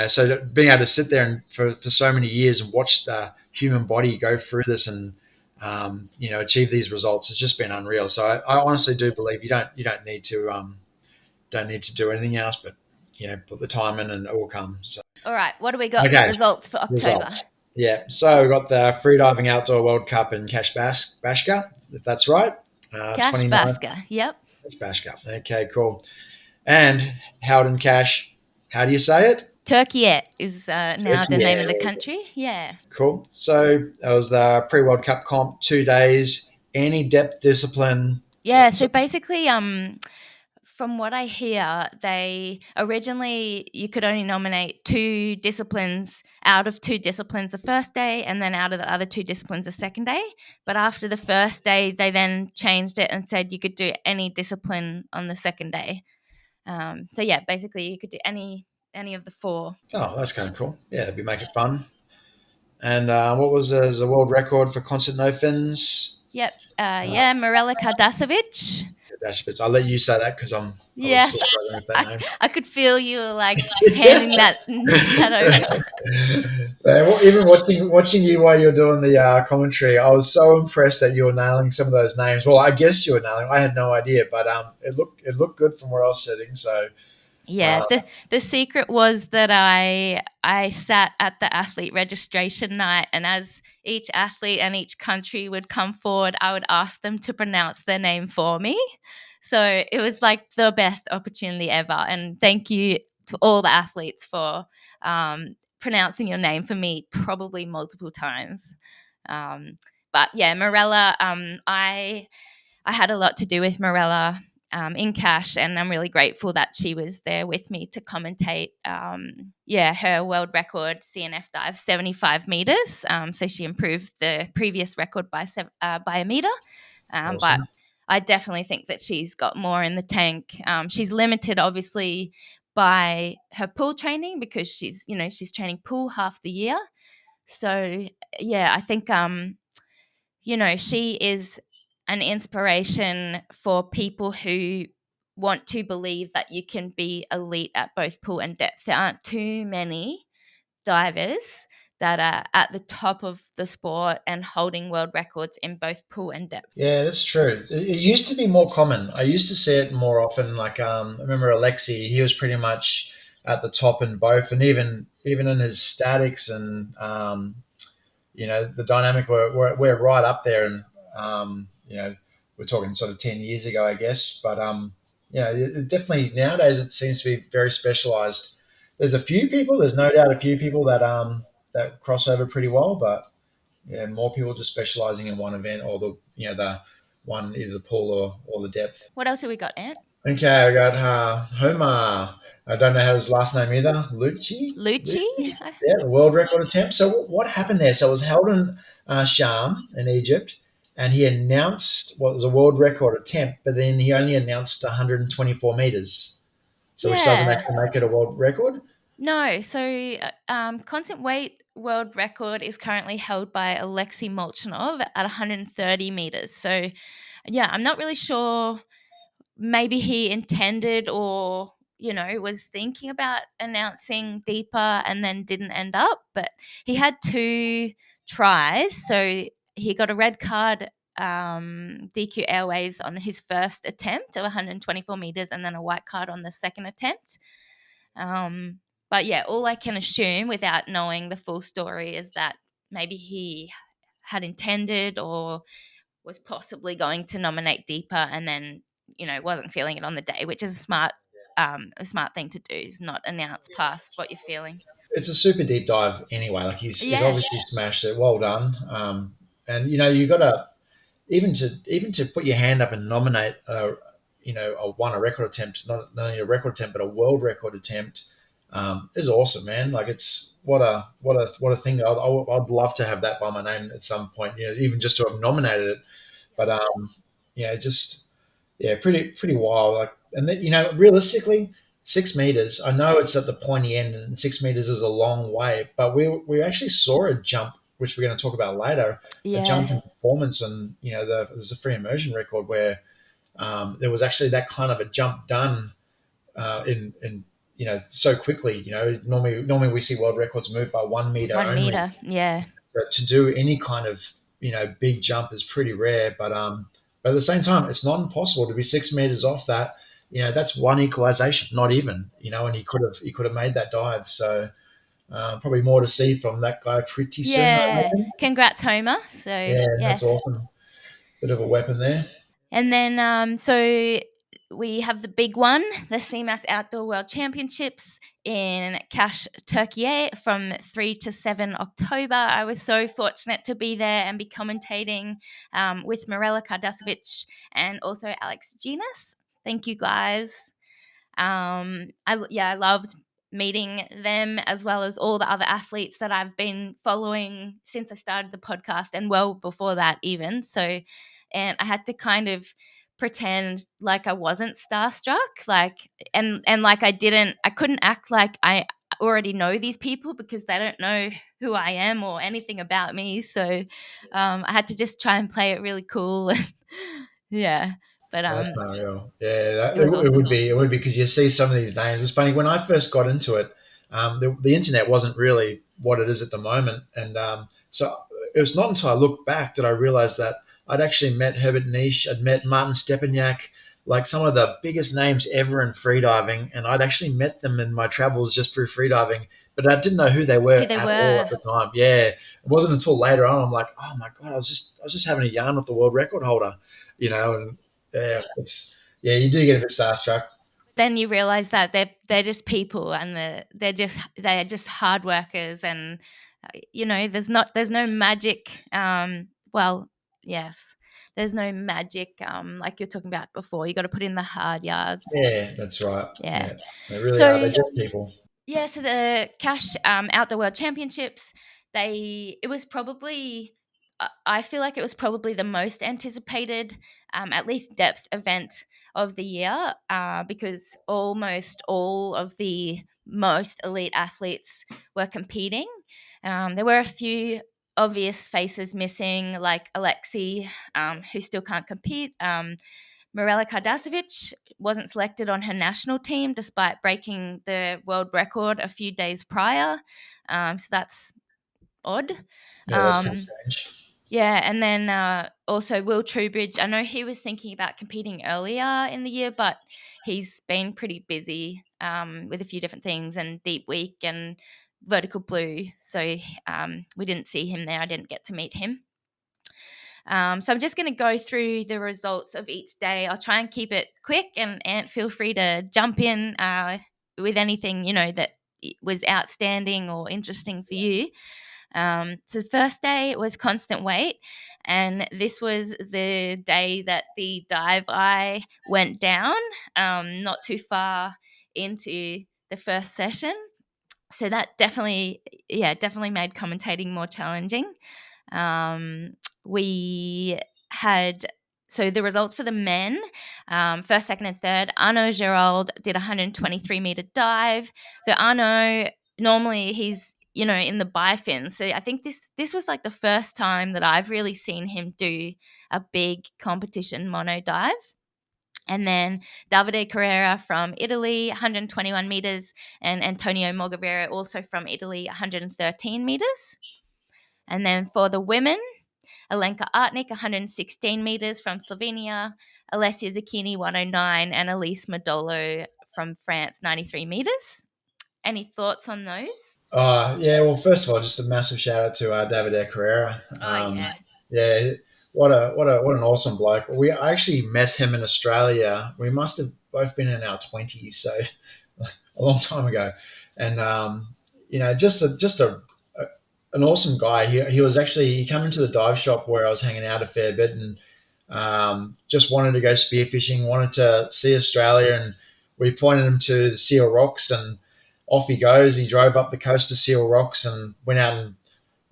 so being able to sit there and for so many years and watch the human body go through this and, achieve these results has just been unreal. So I honestly do believe you don't need to do anything else, but put the time in and it will come. So All right. What do we got? okay, Results for October. results. Yeah, so we got the Freediving Outdoor World Cup in Bashka, if that's right. Cash 29th Baska. Yep. Bashka. Okay, cool. And Howden Cash, how do you say it? Turkey is now Turkey, the name yeah. of the country. Yeah. Cool. So that was the pre-World Cup comp, 2 days, any depth discipline. Yeah. So basically, from what I hear, they originally, you could only nominate two disciplines out of two disciplines the first day, and then out of the other two disciplines the second day. But after the first day, they then changed it and said you could do any discipline on the second day. So yeah, basically you could do any of the four. Oh, that's kind of cool. Yeah, that'd be make it fun. And what was the world record for constant no fins? Yep. Yeah, Mirella Kardasovic. I'll let you say that because I Yeah. was still struggling with that name. I could feel you like handing that over. Even watching you while you're doing the commentary, I was so impressed that you were nailing some of those names. Well, I guess you were nailing. I had no idea, but it looked good from where I was sitting. So Yeah, the secret was that I sat at the athlete registration night, and as each athlete and each country would come forward, I would ask them to pronounce their name for me. So it was like the best opportunity ever. And thank you to all the athletes for pronouncing your name for me probably multiple times. But yeah, Mirella, I had a lot to do with Mirella in Cash, and I'm really grateful that she was there with me to commentate. Her world record CNF dive, 75 meters. So she improved the previous record by a meter. awesome. But I definitely think that she's got more in the tank. She's limited, obviously, by her pool training, because she's training pool half the year. So yeah, I think she is an inspiration for people who want to believe that you can be elite at both pool and depth. There aren't too many divers that are at the top of the sport and holding world records in both pool and depth. Yeah, that's true. It used to be more common. I used to see it more often. Like I remember Alexi, he was pretty much at the top in both, and even in his statics and the dynamic, we're right up there, and we're talking sort of 10 years ago, I guess. But it definitely nowadays it seems to be very specialised. There's a few people. There's no doubt a few people that cross over pretty well, but yeah, more people just specialising in one event or the one either the pool or the depth. What else have we got, Ant? Okay, I got Homer. I don't know how his last name either. Lucci? Yeah, the world record attempt. So what happened there? So it was held in Sharm in Egypt, and he announced what was a world record attempt, but then he only announced 124 meters, so which doesn't Yeah. actually make it a world record. No. So constant weight world record is currently held by Alexei Molchanov at 130 meters. So yeah, I'm not really sure. Maybe he intended or was thinking about announcing deeper and then didn't end up, but he had 2 tries, so he got a red card, DQ Airways, on his first attempt of 124 meters and then a white card on the second attempt. But yeah, all I can assume without knowing the full story is that maybe he had intended or was possibly going to nominate deeper and then wasn't feeling it on the day, which is a smart thing to do, is not announce past what you're feeling. It's a super deep dive anyway. Like he's Yeah. obviously smashed it. Well done. And you got to even to put your hand up and nominate a record attempt, not only a record attempt but a world record attempt, is awesome, man. Like it's what a thing. I'd love to have that by my name at some point. Even just to have nominated it. But just pretty wild. Like, and then realistically, 6 meters. I know it's at the pointy end, and 6 meters is a long way, but we actually saw a jump, which we're going to talk about later. Yeah. A jump in performance, and there's a free immersion record where there was actually that kind of a jump done in so quickly. Normally we see world records moved by 1 meter. 1 only. meter, yeah. But to do any kind of big jump is pretty rare. But at the same time, it's not impossible to be 6 meters off that. That's one equalization, not even. And he could have made that dive. So probably more to see from that guy pretty soon. Yeah. Congrats, Homer. So Yeah, yes. that's awesome. Bit of a weapon there. And then so we have the big one, the CMAS Outdoor World Championships in Kash, Turkey from 3 to 7 October. I was so fortunate to be there and be commentating with Mirella Kardasovic and also Alex Ginas. Thank you, guys. I loved meeting them as well as all the other athletes that I've been following since I started the podcast and well before that even. So, and I had to kind of pretend like I wasn't starstruck, and like I couldn't act like I already know these people because they don't know who I am or anything about me. So I had to just try and play it really cool. Yeah. But That's unreal. Yeah, it was awesome. It would be because you see some of these names. It's funny when I first got into it, the internet wasn't really what it is at the moment, and so it was not until I looked back that I realized that I'd actually met Herbert Niche, I'd met Martin Stepaniak, like some of the biggest names ever in freediving, and I'd actually met them in my travels just through freediving, but I didn't know who they were all at the time. Yeah, it wasn't until later on I'm like, oh my god, I was just having a yarn with the world record holder, and yeah, you do get a bit starstruck. Then you realize that they're just people and they're just hard workers, and there's no magic. Well, yes, there's no magic like you're talking about before. You got to put in the hard yards. Yeah, that's right. Yeah. They really are. They're just people. Yeah. So the Kash Outdoor World Championships, it was probably. I feel like it was probably the most anticipated, at least depth event of the year, because almost all of the most elite athletes were competing. There were a few obvious faces missing, like Alexei, who still can't compete. Mirela Kardasovic wasn't selected on her national team despite breaking the world record a few days prior. So that's odd. Yeah, that's pretty strange. Yeah, and then also Will Trubridge. I know he was thinking about competing earlier in the year, but he's been pretty busy with a few different things and Deep Week and Vertical Blue. So we didn't see him there. I didn't get to meet him. So I'm just going to go through the results of each day. I'll try and keep it quick, and Ant, feel free to jump in with anything, that was outstanding or interesting for you. So the first day was constant weight, and this was the day that the dive eye went down, not too far into the first session. So that definitely made commentating more challenging. We had the results for the men, first, second, and third. Arnaud Giraud did a 123-meter dive. So Arnaud, normally he's in the bifin. So I think this was like the first time that I've really seen him do a big competition mono dive. And then Davide Carrera from Italy, 121 meters, and Antonio Mogavera, also from Italy, 113 meters. And then for the women, Alenka Artnik, 116 meters from Slovenia, Alessia Zucchini, 109, and Elise Modolo from France, 93 meters. Any thoughts on those? Yeah, well, first of all, just a massive shout out to Davide Carrera. Yeah, what an awesome bloke. I actually met him in Australia. We must have both been in our 20s, so a long time ago. And an awesome guy. He came into the dive shop where I was hanging out a fair bit, and just wanted to go spearfishing, wanted to see Australia, and we pointed him to the Seal Rocks, and off he goes. He drove up the coast to Seal Rocks and went out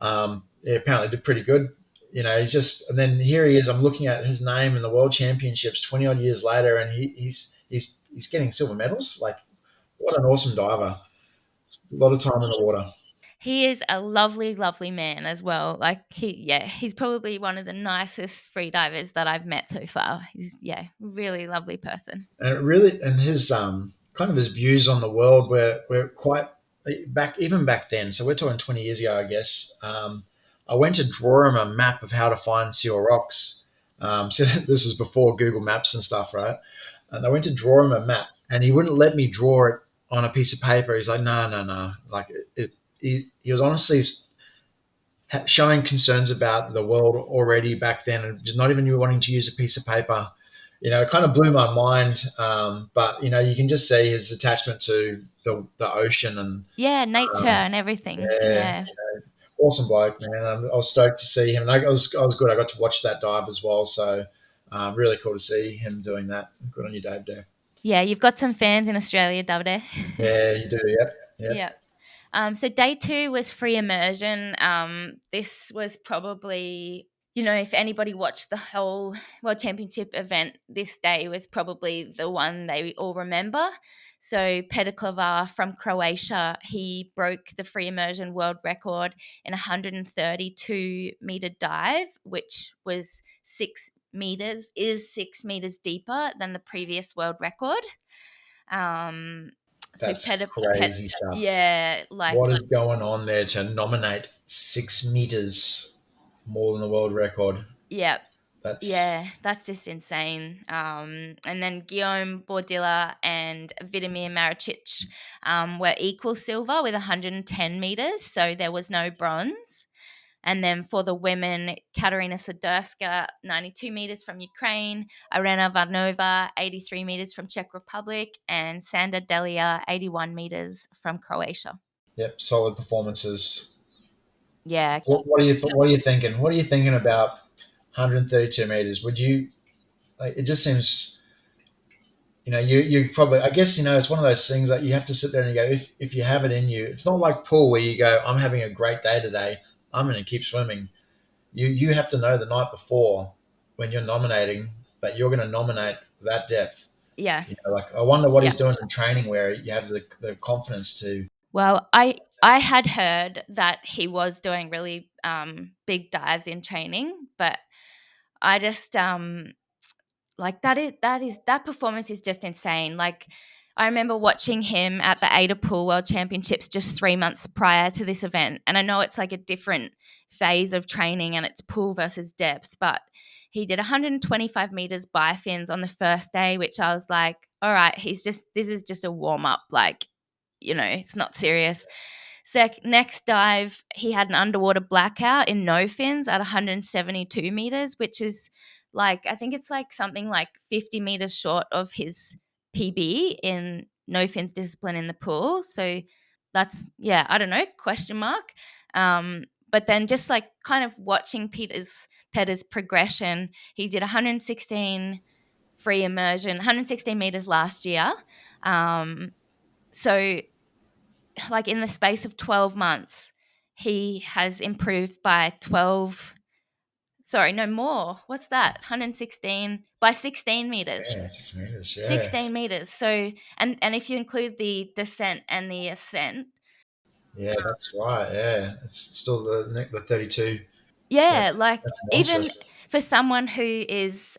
and apparently did pretty good. And then here he is. I'm looking at his name in the World Championships 20 odd years later, and he's getting silver medals. Like, what an awesome diver! A lot of time in the water. He is a lovely, lovely man as well. Like he's probably one of the nicest freedivers that I've met so far. He's really lovely person. And his kind of his views on the world were quite back then. So we're talking 20 years ago, I guess. I went to draw him a map of how to find Seal Rocks. So this is before Google Maps and stuff, right? And I went to draw him a map, and he wouldn't let me draw it on a piece of paper. He's like, no. Like he was honestly showing concerns about the world already back then, and just not even wanting to use a piece of paper. It kind of blew my mind. But you can just see his attachment to the ocean and nature and everything. Yeah. Awesome bloke, man. I was stoked to see him. And I was good. I got to watch that dive as well. So really cool to see him doing that. Good on you, Dave. There. Yeah, you've got some fans in Australia, Davide. Yeah, you do. Yep. So day 2 was free immersion. This was probably, if anybody watched the whole World Championship event, this day was probably the one they all remember. So Petar Klavar from Croatia, he broke the free immersion world record in a 132-meter dive, which was 6 meters deeper than the previous world record. That's crazy stuff. Yeah, what is going on there to nominate 6 meters more than the world record? Yeah. That's just insane. And then Guillaume Bordilla and Budimir Maricic were equal silver with 110 meters, so there was no bronze. And then for the women, Katerina Sadurska, 92 meters from Ukraine, Irena Varnova, 83 meters from Czech Republic, and Sanda Delia, 81 meters from Croatia. Yep, solid performances. Yeah. What are you thinking? What are you thinking about 132 meters? Would you it just seems, you probably, I guess, it's one of those things that you have to sit there and you go, if you have it in you, it's not like pool where you go, I'm having a great day today, I'm going to keep swimming. You have to know the night before when you're nominating that you're going to nominate that depth. Yeah. I wonder what he's doing in training where you have the confidence to. Well, I I had heard that he was doing really big dives in training, but I just like that performance is just insane. Like I remember watching him at the Ada Pool World Championships just 3 months prior to this event, and I know it's like a different phase of training and it's pool versus depth, but he did 125 meters by fins on the first day, which I was like, all right, this is just a warm up, like, it's not serious. Next dive, he had an underwater blackout in no fins at 172 meters, which is like, I think it's like something like 50 meters short of his PB in no fins discipline in the pool. So that's, yeah, I don't know, question mark. But then just like kind of watching Petter's progression, he did 116 free immersion, 116 meters last year. So like in the space of 12 months, he has improved by 12. Sorry, no more. What's that? 116 by 16 meters. Yeah, 6 meters. Yeah. 16 meters. So, and if you include the descent and the ascent. Yeah, that's right. Yeah, it's still the 32. Yeah, That's even monstrous. for someone who is,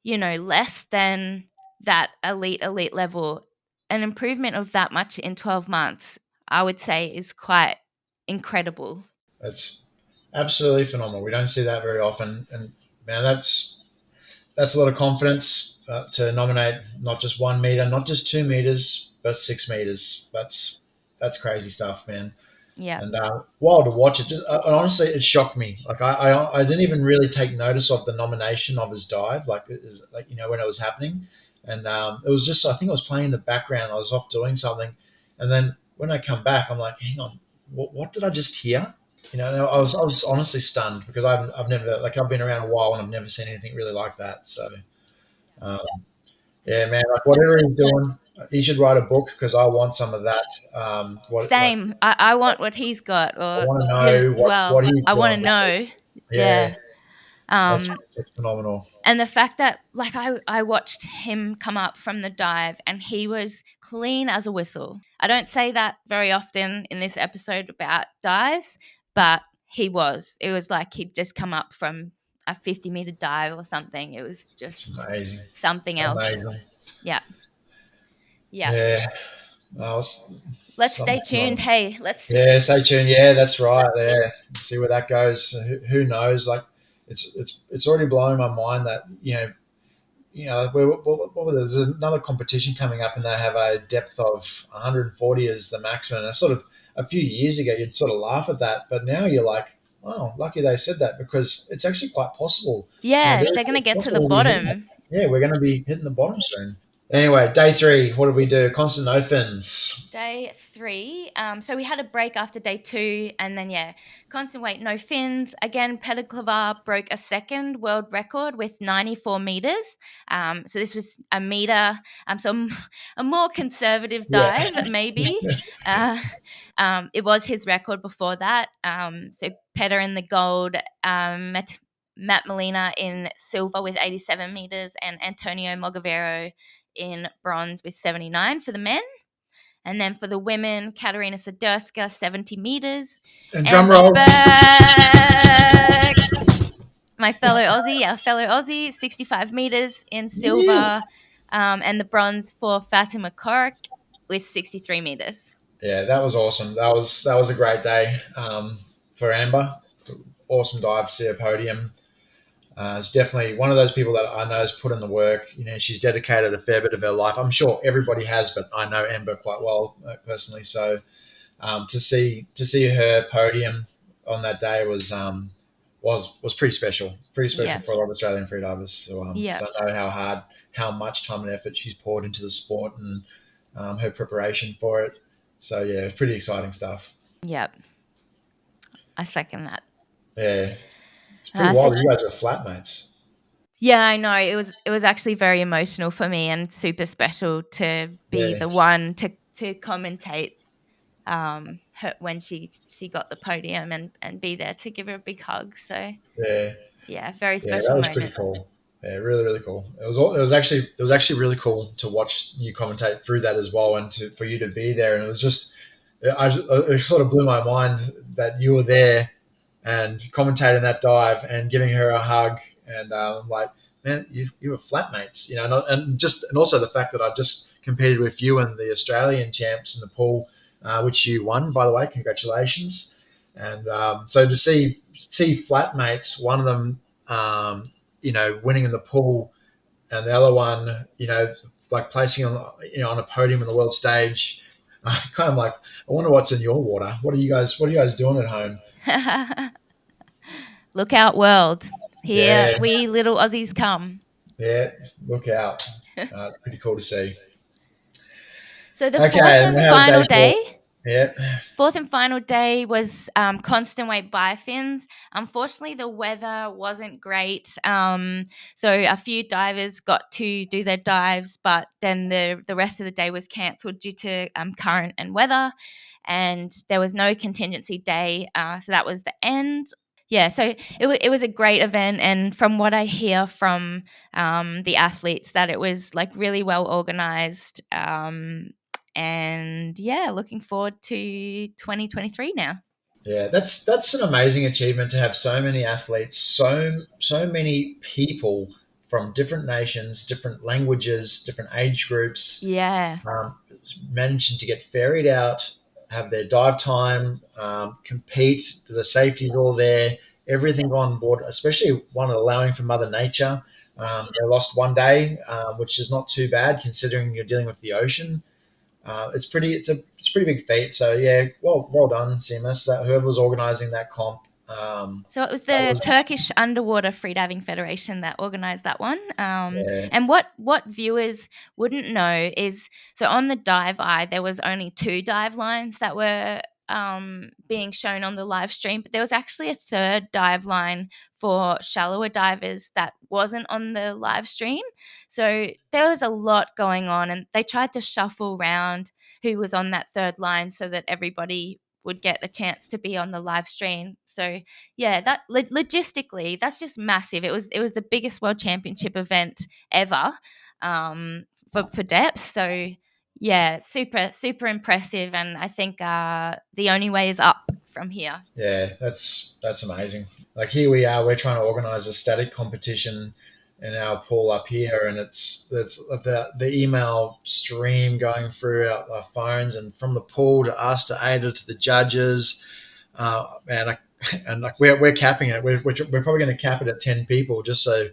less than that elite level, an improvement of that much in 12 months, I would say is quite incredible. That's absolutely phenomenal. We don't see that very often, and man, that's a lot of confidence to nominate not just 1 meter, not just 2 meters, but 6 meters. That's crazy stuff, man. Yeah. And wild to watch it. Just honestly, it shocked me. Like I didn't even really take notice of the nomination of his dive, like when it was happening, and it was just, I think I was playing in the background. I was off doing something, and then when I come back, I'm like, hang on, what did I just hear? I was honestly stunned because I've never, like, I've been around a while and I've never seen anything really like that. So um, yeah, man, like whatever he's doing, he should write a book because I want some of that. Same. I want what he's got, I or want to know what he's I want to doing. know. Yeah, Yeah. that's phenomenal. And the fact that, like, I watched him come up from the dive and he was clean as a whistle. I don't say that very often in this episode about dives, but it was like he'd just come up from a 50-meter dive or something. It was just It's amazing. something else. Amazing. Yeah. Yeah. Let's stay tuned. Hey, Yeah, stay tuned. Yeah, that's right. Yeah, see where that goes. Who knows? Like, it's already blowing my mind that there's another competition coming up, and they have a depth of 140 as the maximum. And sort of a few years ago, you'd sort of laugh at that, but now you're like, oh, lucky they said that because it's actually quite possible. Yeah, they're going to get to the bottom. Yeah, we're going to be hitting the bottom soon. Anyway, day 3, what did we do? Constant no fins. Day 3. So we had a break after day 2, and then constant weight, no fins. Again, Peter Clavar broke a second world record with 94 meters. So this was a meter. So a more conservative dive, maybe. It was his record before that. So Peter in the gold, Matt Molina in silver with 87 meters, and Antonio Mogavero in bronze with 79 for the men. And then for the women, Katarina Sadurska, 70 meters. And drum roll. Our fellow Aussie, 65 meters in silver. And the bronze for Fatima Kork with 63 meters. Yeah, that was awesome. That was a great day for Amber. Awesome dive to see her podium. It's definitely one of those people that I know has put in the work. She's dedicated a fair bit of her life. I'm sure everybody has, but I know Amber quite well personally. So to see her podium on that day was pretty special. Pretty special for a lot of Australian freedivers. So I know how much time and effort she's poured into the sport and her preparation for it. So yeah, pretty exciting stuff. Yep, I second that. Yeah. It's pretty wild. You guys are flatmates. Yeah, I know. It was actually very emotional for me and super special to be the one to commentate her when she got the podium and be there to give her a big hug. So very special. That was moment. pretty cool. Yeah, really, really cool. It was actually really cool to watch you commentate through that as well, and for you to be there. And it was just it sort of blew my mind that you were there and commentating that dive and giving her a hug. And like, man, you were flatmates, and also the fact that I just competed with you and the Australian champs in the pool, which you won, by the way. Congratulations! And so to see flatmates, one of them, winning in the pool, and the other one, like placing on a podium in the world stage. Kind of like, I wonder what's in your water. What are you guys doing at home? Look out, world. Here Yeah. we little Aussies come. Yeah, look out. Pretty cool to see. So the fourth and final day. Yeah. Fourth and final day was constant weight bifins. Unfortunately, the weather wasn't great. So a few divers got to do their dives, but then the rest of the day was cancelled due to current and weather. And there was no contingency day. So that was the end. Yeah, so it was a great event. And from what I hear from the athletes, that it was like really well organized. And yeah, looking forward to 2023 now. Yeah, that's an amazing achievement to have so many athletes, so many people from different nations, different languages, different age groups. Yeah. Managing to get ferried out, have their dive time, compete. The safety's all there, everything on board. Especially one allowing for Mother Nature. They lost one day, which is not too bad considering you're dealing with the ocean. It's a pretty big feat. So yeah, well done, CMS. Whoever was organising that comp. So it was the Turkish Underwater Freediving Federation that organised that one. Yeah. And what viewers wouldn't know is, so on the Dive Eye there was only 2 dive lines that were being shown on the live stream, but there was actually a third dive line for shallower divers that wasn't on the live stream. So there was a lot going on, and they tried to shuffle around who was on that third line so that everybody would get a chance to be on the live stream. So yeah, that logistically, that's just massive. It was the biggest world championship event ever for depth. So yeah, super impressive, and I think the only way is up from here. Yeah, that's amazing. Like here we are, we're trying to organise a static competition in our pool up here, and it's the email stream going through our phones and from the pool to us to Ada to the judges, and we're capping it. We're probably going to cap it at 10 people just so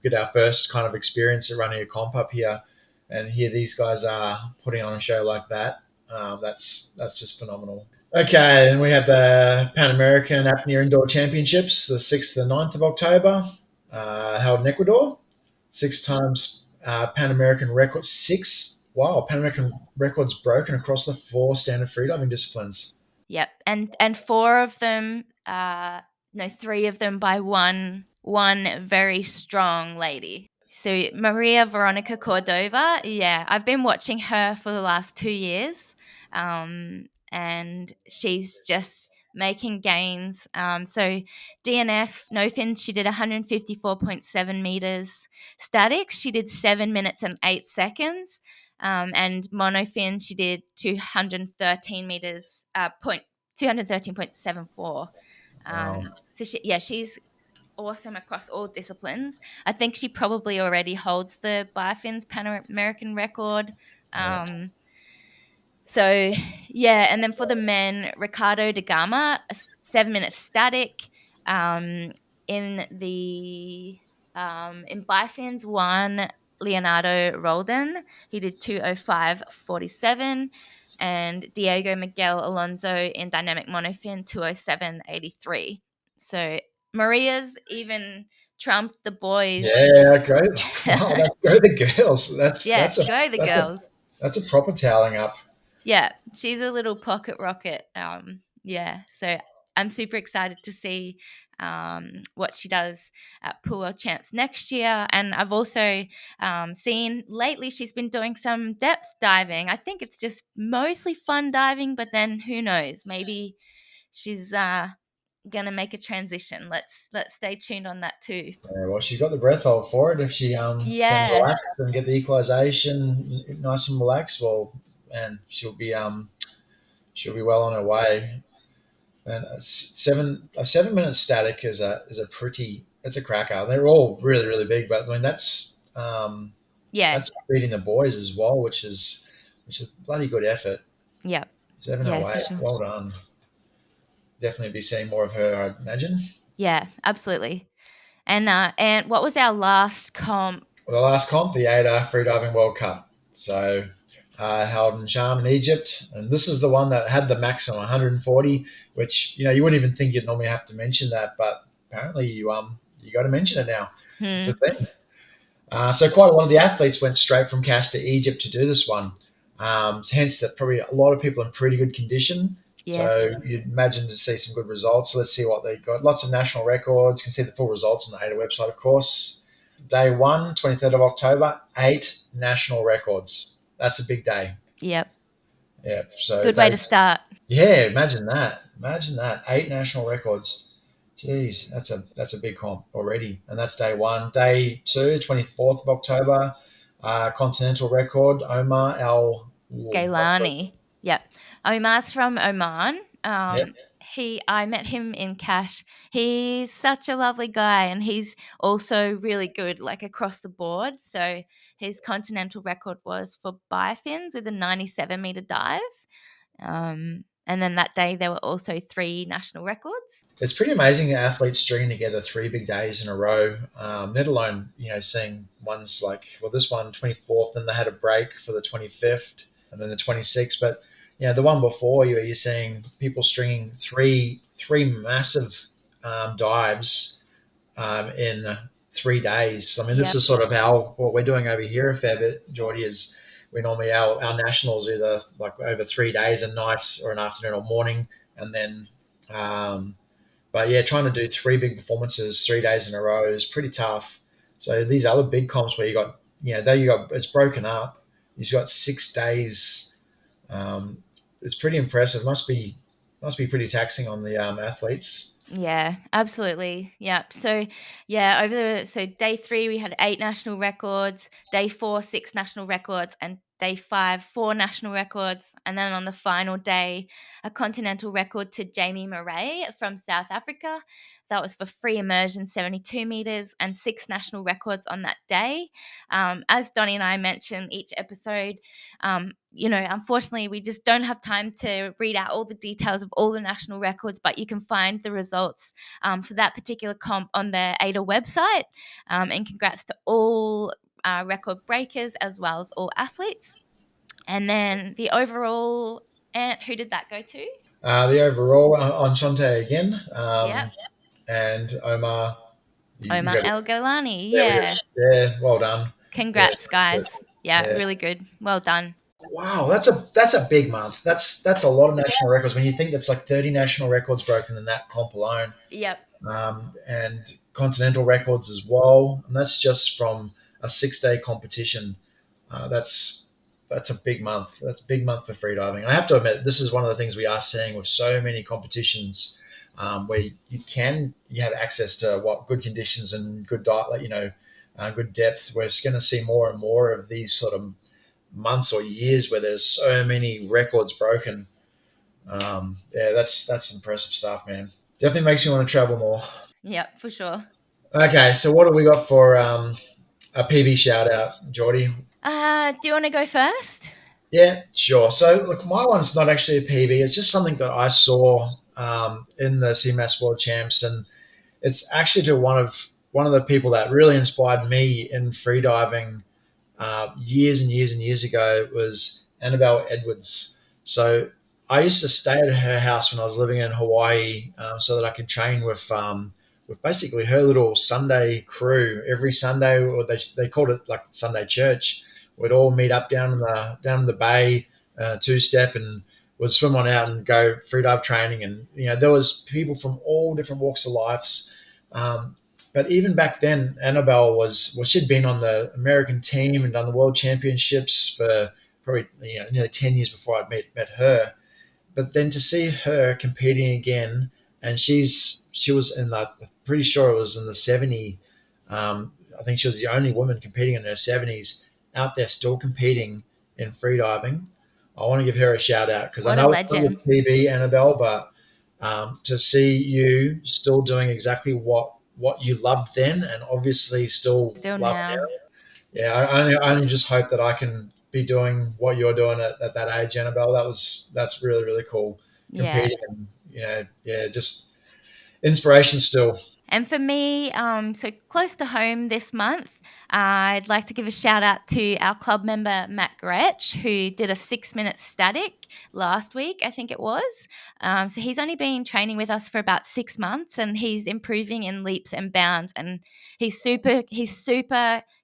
get our first kind of experience at running a comp up here. And here these guys are putting on a show like that. That's just phenomenal. Okay, and we had the Pan American Apnea Indoor Championships, the 6th to the 9th of October, held in Ecuador. 6 times Pan American record. 6, wow, Pan American records broken across the 4 standard freediving disciplines. Yep, and 4 of them, 3 of them by one very strong lady. So Maria Veronica Cordova, yeah, I've been watching her for the last 2 years, and she's just making gains. So DNF, no fins, she did 154.7 meters. Static, she did 7 minutes and 8 seconds. And monofin, she did 213 meters, 213.74. Wow. So she's awesome across all disciplines. I think she probably already holds the Bifins Pan American record. So yeah, and then for the men, Ricardo de Gama, 7 minutes static. In Bifins, 1 Leonardo Roldan, he did 2:05.47, and Diego Miguel Alonso in dynamic monofin 2:07.83. So Maria's even trumped the boys. Yeah, great. Wow, go the girls. Go the girls. That's a proper toweling up. Yeah, she's a little pocket rocket. So I'm super excited to see what she does at Pool World Champs next year. And I've also seen lately she's been doing some depth diving. I think it's just mostly fun diving, but then who knows? Maybe she's gonna make a transition. Let's stay tuned on that too. Yeah, well, she's got the breath hold for it if she can relax and get the equalization nice and relaxed. Well, and she'll be she'll be well on her way. And a 7 minute static is it's a cracker. They're all really really big, but I mean Yeah. that's beating the boys as well, which is bloody good effort. Yep. Yeah, for 7:08, sure. well done. Definitely be seeing more of her, I imagine. Yeah, absolutely. And what was our last comp? Well, the last comp, the ADA Freediving World Cup. So held in Sharm in Egypt, and this is the one that had the maximum 140, which you wouldn't even think you'd normally have to mention that, but apparently you got to mention it now. It's a thing. So quite a lot of the athletes went straight from CAS to Egypt to do this one. Hence, that probably a lot of people in pretty good condition. Yeah. So you'd imagine to see some good results. So let's see what they got. Lots of national records. You can see the full results on the ADA website, of course. Day 1, 23rd of October, 8 national records. That's a big day. Yep. Yeah. So Good way to start. Yeah, imagine that. Imagine that. 8 national records. Jeez, that's a big comp already. And that's day 1. Day 2, 24th of October, continental record, Omar Al Gailani. Yep. Omar's from Oman. Yep. I met him in Cash. He's such a lovely guy, and he's also really good, like across the board. So his continental record was for biofins with a 97-meter dive. And then that day there were also 3 national records. It's pretty amazing athletes stringing together 3 big days in a row, let alone, seeing ones like, well, this one, 24th, then they had a break for the 25th and then the 26th. But, the one before you're seeing people stringing three massive dives in 3 days. I mean, this is sort of what we're doing over here a fair bit, Jordy, is we normally, our nationals either like over 3 days and nights or an afternoon or morning. And then, but yeah, trying to do 3 big performances 3 days in a row is pretty tough. So these other big comps where it's broken up, you've got 6 days. It's pretty impressive. Must be pretty taxing on the athletes. Yeah, absolutely. Yeah. So day 3 we had 8 national records, day 4 6 national records, and day 5 4 national records, and then on the final day a continental record to Jamie Murray from South Africa. That was for free immersion 72 meters, and 6 national records on that day. As Donny and I mentioned each episode, unfortunately we just don't have time to read out all the details of all the national records, but you can find the results for that particular comp on the ADA website. And congrats to all record breakers as well as all athletes. And then the overall, Ant, who did that go to? The overall, Enchante again. Yep. And Omar El Galani. Yeah, well done. Congrats, guys. Yeah, really good. Well done. Wow, that's a big month. That's a lot of national records when you think that's like 30 national records broken in that comp alone. Yep. And continental records as well. And that's just from a 6-day competition. That's a big month. That's a big month for freediving. And I have to admit, this is one of the things we are seeing with so many competitions where you have access to good conditions and good diet, good depth. We're going to see more and more of these sort of months or years where there's so many records broken. That's impressive stuff, man. Definitely makes me want to travel more. Yep, for sure. Okay, so what do we got for a PB shout out, Jordy? Do you want to go first? Yeah, sure. So look, my one's not actually a PB. It's just something that I saw in the CMAS World Champs, and it's actually to one of the people that really inspired me in freediving years and years and years ago was Annabelle Edwards. So I used to stay at her house when I was living in Hawaii so that I could train with basically her little Sunday crew. Every Sunday, or they called it like Sunday church. We'd all meet up down in the bay, 2-step, and would swim on out and go freedive training. And there was people from all different walks of life. But even back then, Annabelle she'd been on the American team and done the World Championships for probably nearly 10 years before I'd met her. But then to see her competing again, and she was in pretty sure it was in the 70. I think she was the only woman competing in her 70s out there still competing in freediving. I want to give her a shout out because I What a know it's not your legend. PB, Annabelle, but to see you still doing exactly what you loved then and obviously still Still love now. now. Yeah, I only just hope that I can be doing what you're doing at that age, Annabelle. That's really, really cool. Yeah. Competing and, yeah, just inspiration still. And for me, so close to home this month, I'd like to give a shout out to our club member, Matt Gretsch, who did a 6-minute static last week, I think it was. So he's only been training with us for about 6 months and he's improving in leaps and bounds. And he's super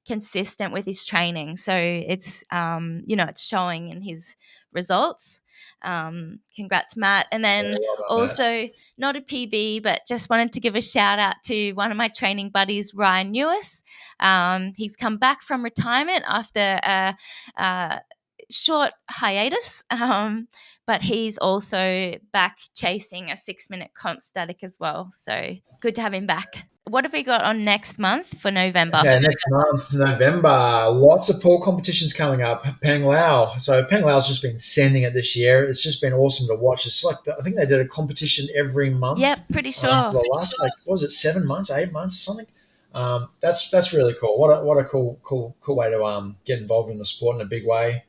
consistent with his training. So it's, it's showing in his results. Congrats, Matt. And Yeah, then well done, Matt. also, not a PB, but just wanted to give a shout out to one of my training buddies, Ryan Newis. He's come back from retirement after a short hiatus, but he's also back chasing a 6-minute comp static as well. So good to have him back. What have we got on next month for November? Okay, next month, November, lots of pool competitions coming up. Peng Lao. So Peng Lao's just been sending it this year. It's just been awesome to watch. It's like I think they did a competition every month. Yep, pretty For sure. the last, like, what was it, 7 months, 8 months, or something? That's really cool. What a cool way to get involved in the sport in a big way.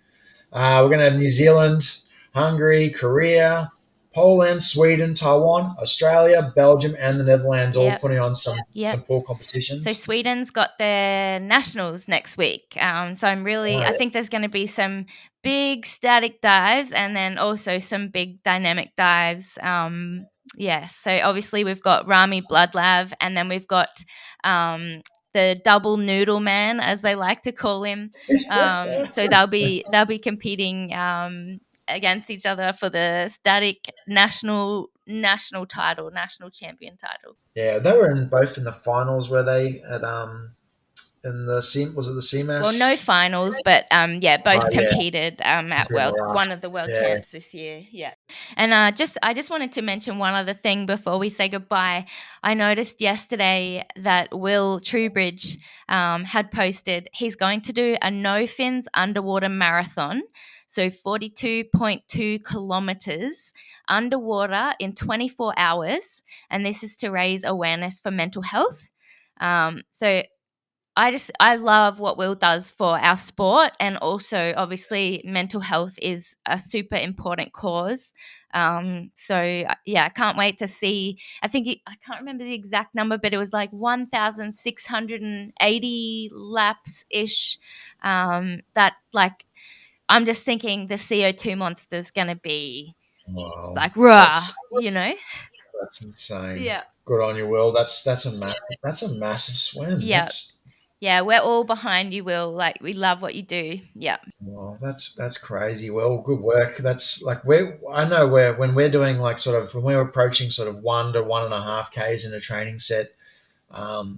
We're going to have New Zealand, Hungary, Korea, Poland, Sweden, Taiwan, Australia, Belgium, and the Netherlands all Yep. putting on some pool So competitions. Sweden's got their nationals next week. So I think there's going to be some big static dives and then also some big dynamic dives. So obviously we've got Rami Bloodlav and then we've got the double noodle man, as they like to call him. So they'll be competing against each other for the static national title, national champion title. Yeah, they were both in the finals. Were they at in the was it the CMAS? Well, no finals, but both Yeah. competed at one of the world Yeah. champs this year. Yeah, and I just wanted to mention one other thing before we say goodbye. I noticed yesterday that Will Trubridge had posted he's going to do a no fins underwater marathon, so 42.2 kilometers underwater in 24 hours, and this is to raise awareness for mental health. So I love what Will does for our sport, and also obviously mental health is a super important cause. I can't wait to see. I can't remember the exact number, but it was like 1,680 laps ish. That like I'm just thinking the CO2 monster is going to be like raw, That's insane. Yeah. Good on you, Will. That's a massive swim. Yeah. Yeah, we're all behind you, Will. Like, we love what you do. Yeah. Well, that's crazy. Well, good work. That's like when we're doing like when we're approaching sort of 1 to 1.5 Ks in a training set,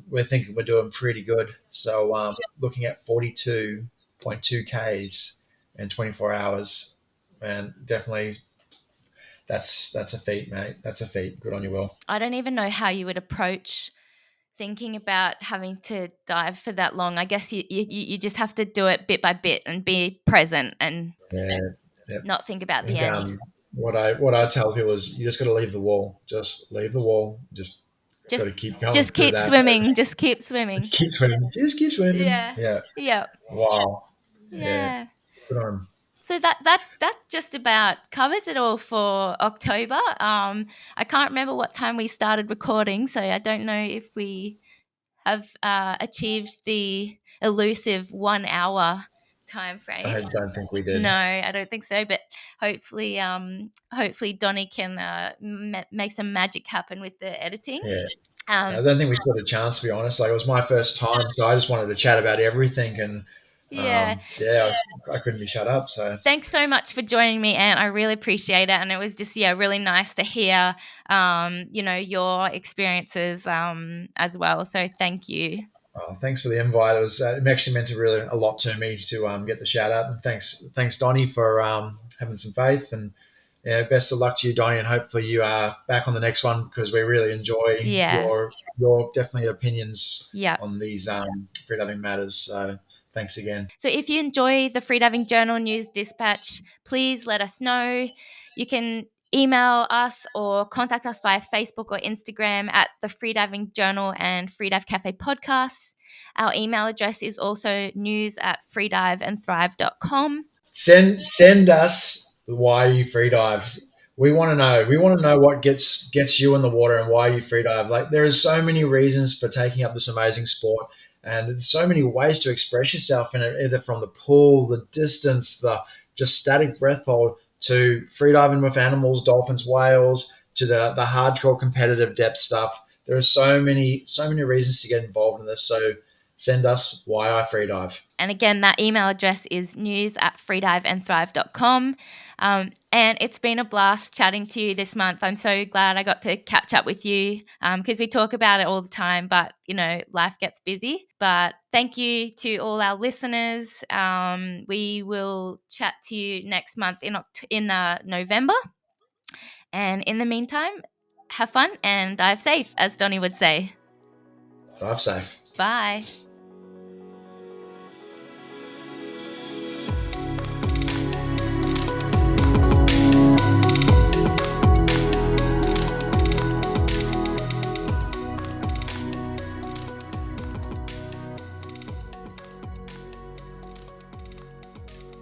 we're thinking we're doing pretty good. So looking at 42.2 Ks in 24 hours, and definitely that's a feat, mate. That's a feat. Good on you, Will. I don't even know how you would approach thinking about having to dive for that long. I guess you just have to do it bit by bit and be present and not think about the end. What I tell people is you just got to leave the wall. Just leave the wall. Just got to keep going. Just keep swimming. Just keep swimming. Keep swimming. Just keep swimming. Yeah. Yeah. Wow. Yeah. Good on. So that just about covers it all for October. I can't remember what time we started recording, so I don't know if we have achieved the elusive 1 hour time frame. I don't think we did. No, I don't think so. But hopefully Donny can make some magic happen with the editing. Yeah. I don't think we stood a chance, to be honest. Like, it was my first time, so I just wanted to chat about everything, and I couldn't be shut up. So thanks so much for joining me, Ant. I really appreciate it, and it was just really nice to hear your experiences as well. So thank you. Thanks for the invite. It actually meant a lot to me to get the shout out, and thanks Donny for having some faith, and best of luck to you, Donny, and hopefully you are back on the next one because we really enjoy your definitely opinions on these freediving matters. So Thanks again. So if you enjoy the Freediving Journal News Dispatch, please let us know. You can email us or contact us via Facebook or Instagram at the Freediving Journal and Freedive Cafe podcasts. Our email address is also news@freediveandthrive.com. Send us why you freedive. We want to know. We want to know what gets you in the water and why you freedive. Like, there are so many reasons for taking up this amazing sport, and there's so many ways to express yourself in it, either from the pool, the distance, the just static breath hold, to freediving with animals, dolphins, whales, to the hardcore competitive depth stuff. There are so many reasons to get involved in this. So send us why I freedive. And again, that email address is news@freediveandthrive.com. And it's been a blast chatting to you this month. I'm so glad I got to catch up with you because we talk about it all the time, but, life gets busy. But thank you to all our listeners. We will chat to you next month in November. And in the meantime, have fun and dive safe, as Donny would say. Dive safe. Bye.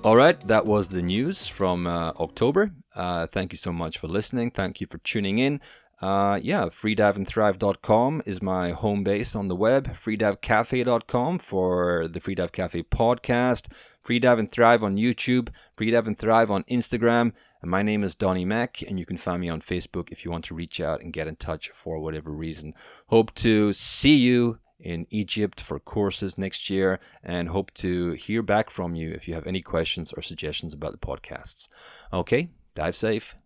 All right, that was the news from October. Thank you so much for listening. Thank you for tuning in. freediveandthrive.com is my home base on the web. freedivecafe.com for the Freedive Cafe podcast. Freedive and Thrive on YouTube. Freedive and Thrive on Instagram. And my name is Donny Mack, and you can find me on Facebook if you want to reach out and get in touch for whatever reason. Hope to see you in Egypt for courses next year, and hope to hear back from you if you have any questions or suggestions about the podcasts. Okay, dive safe.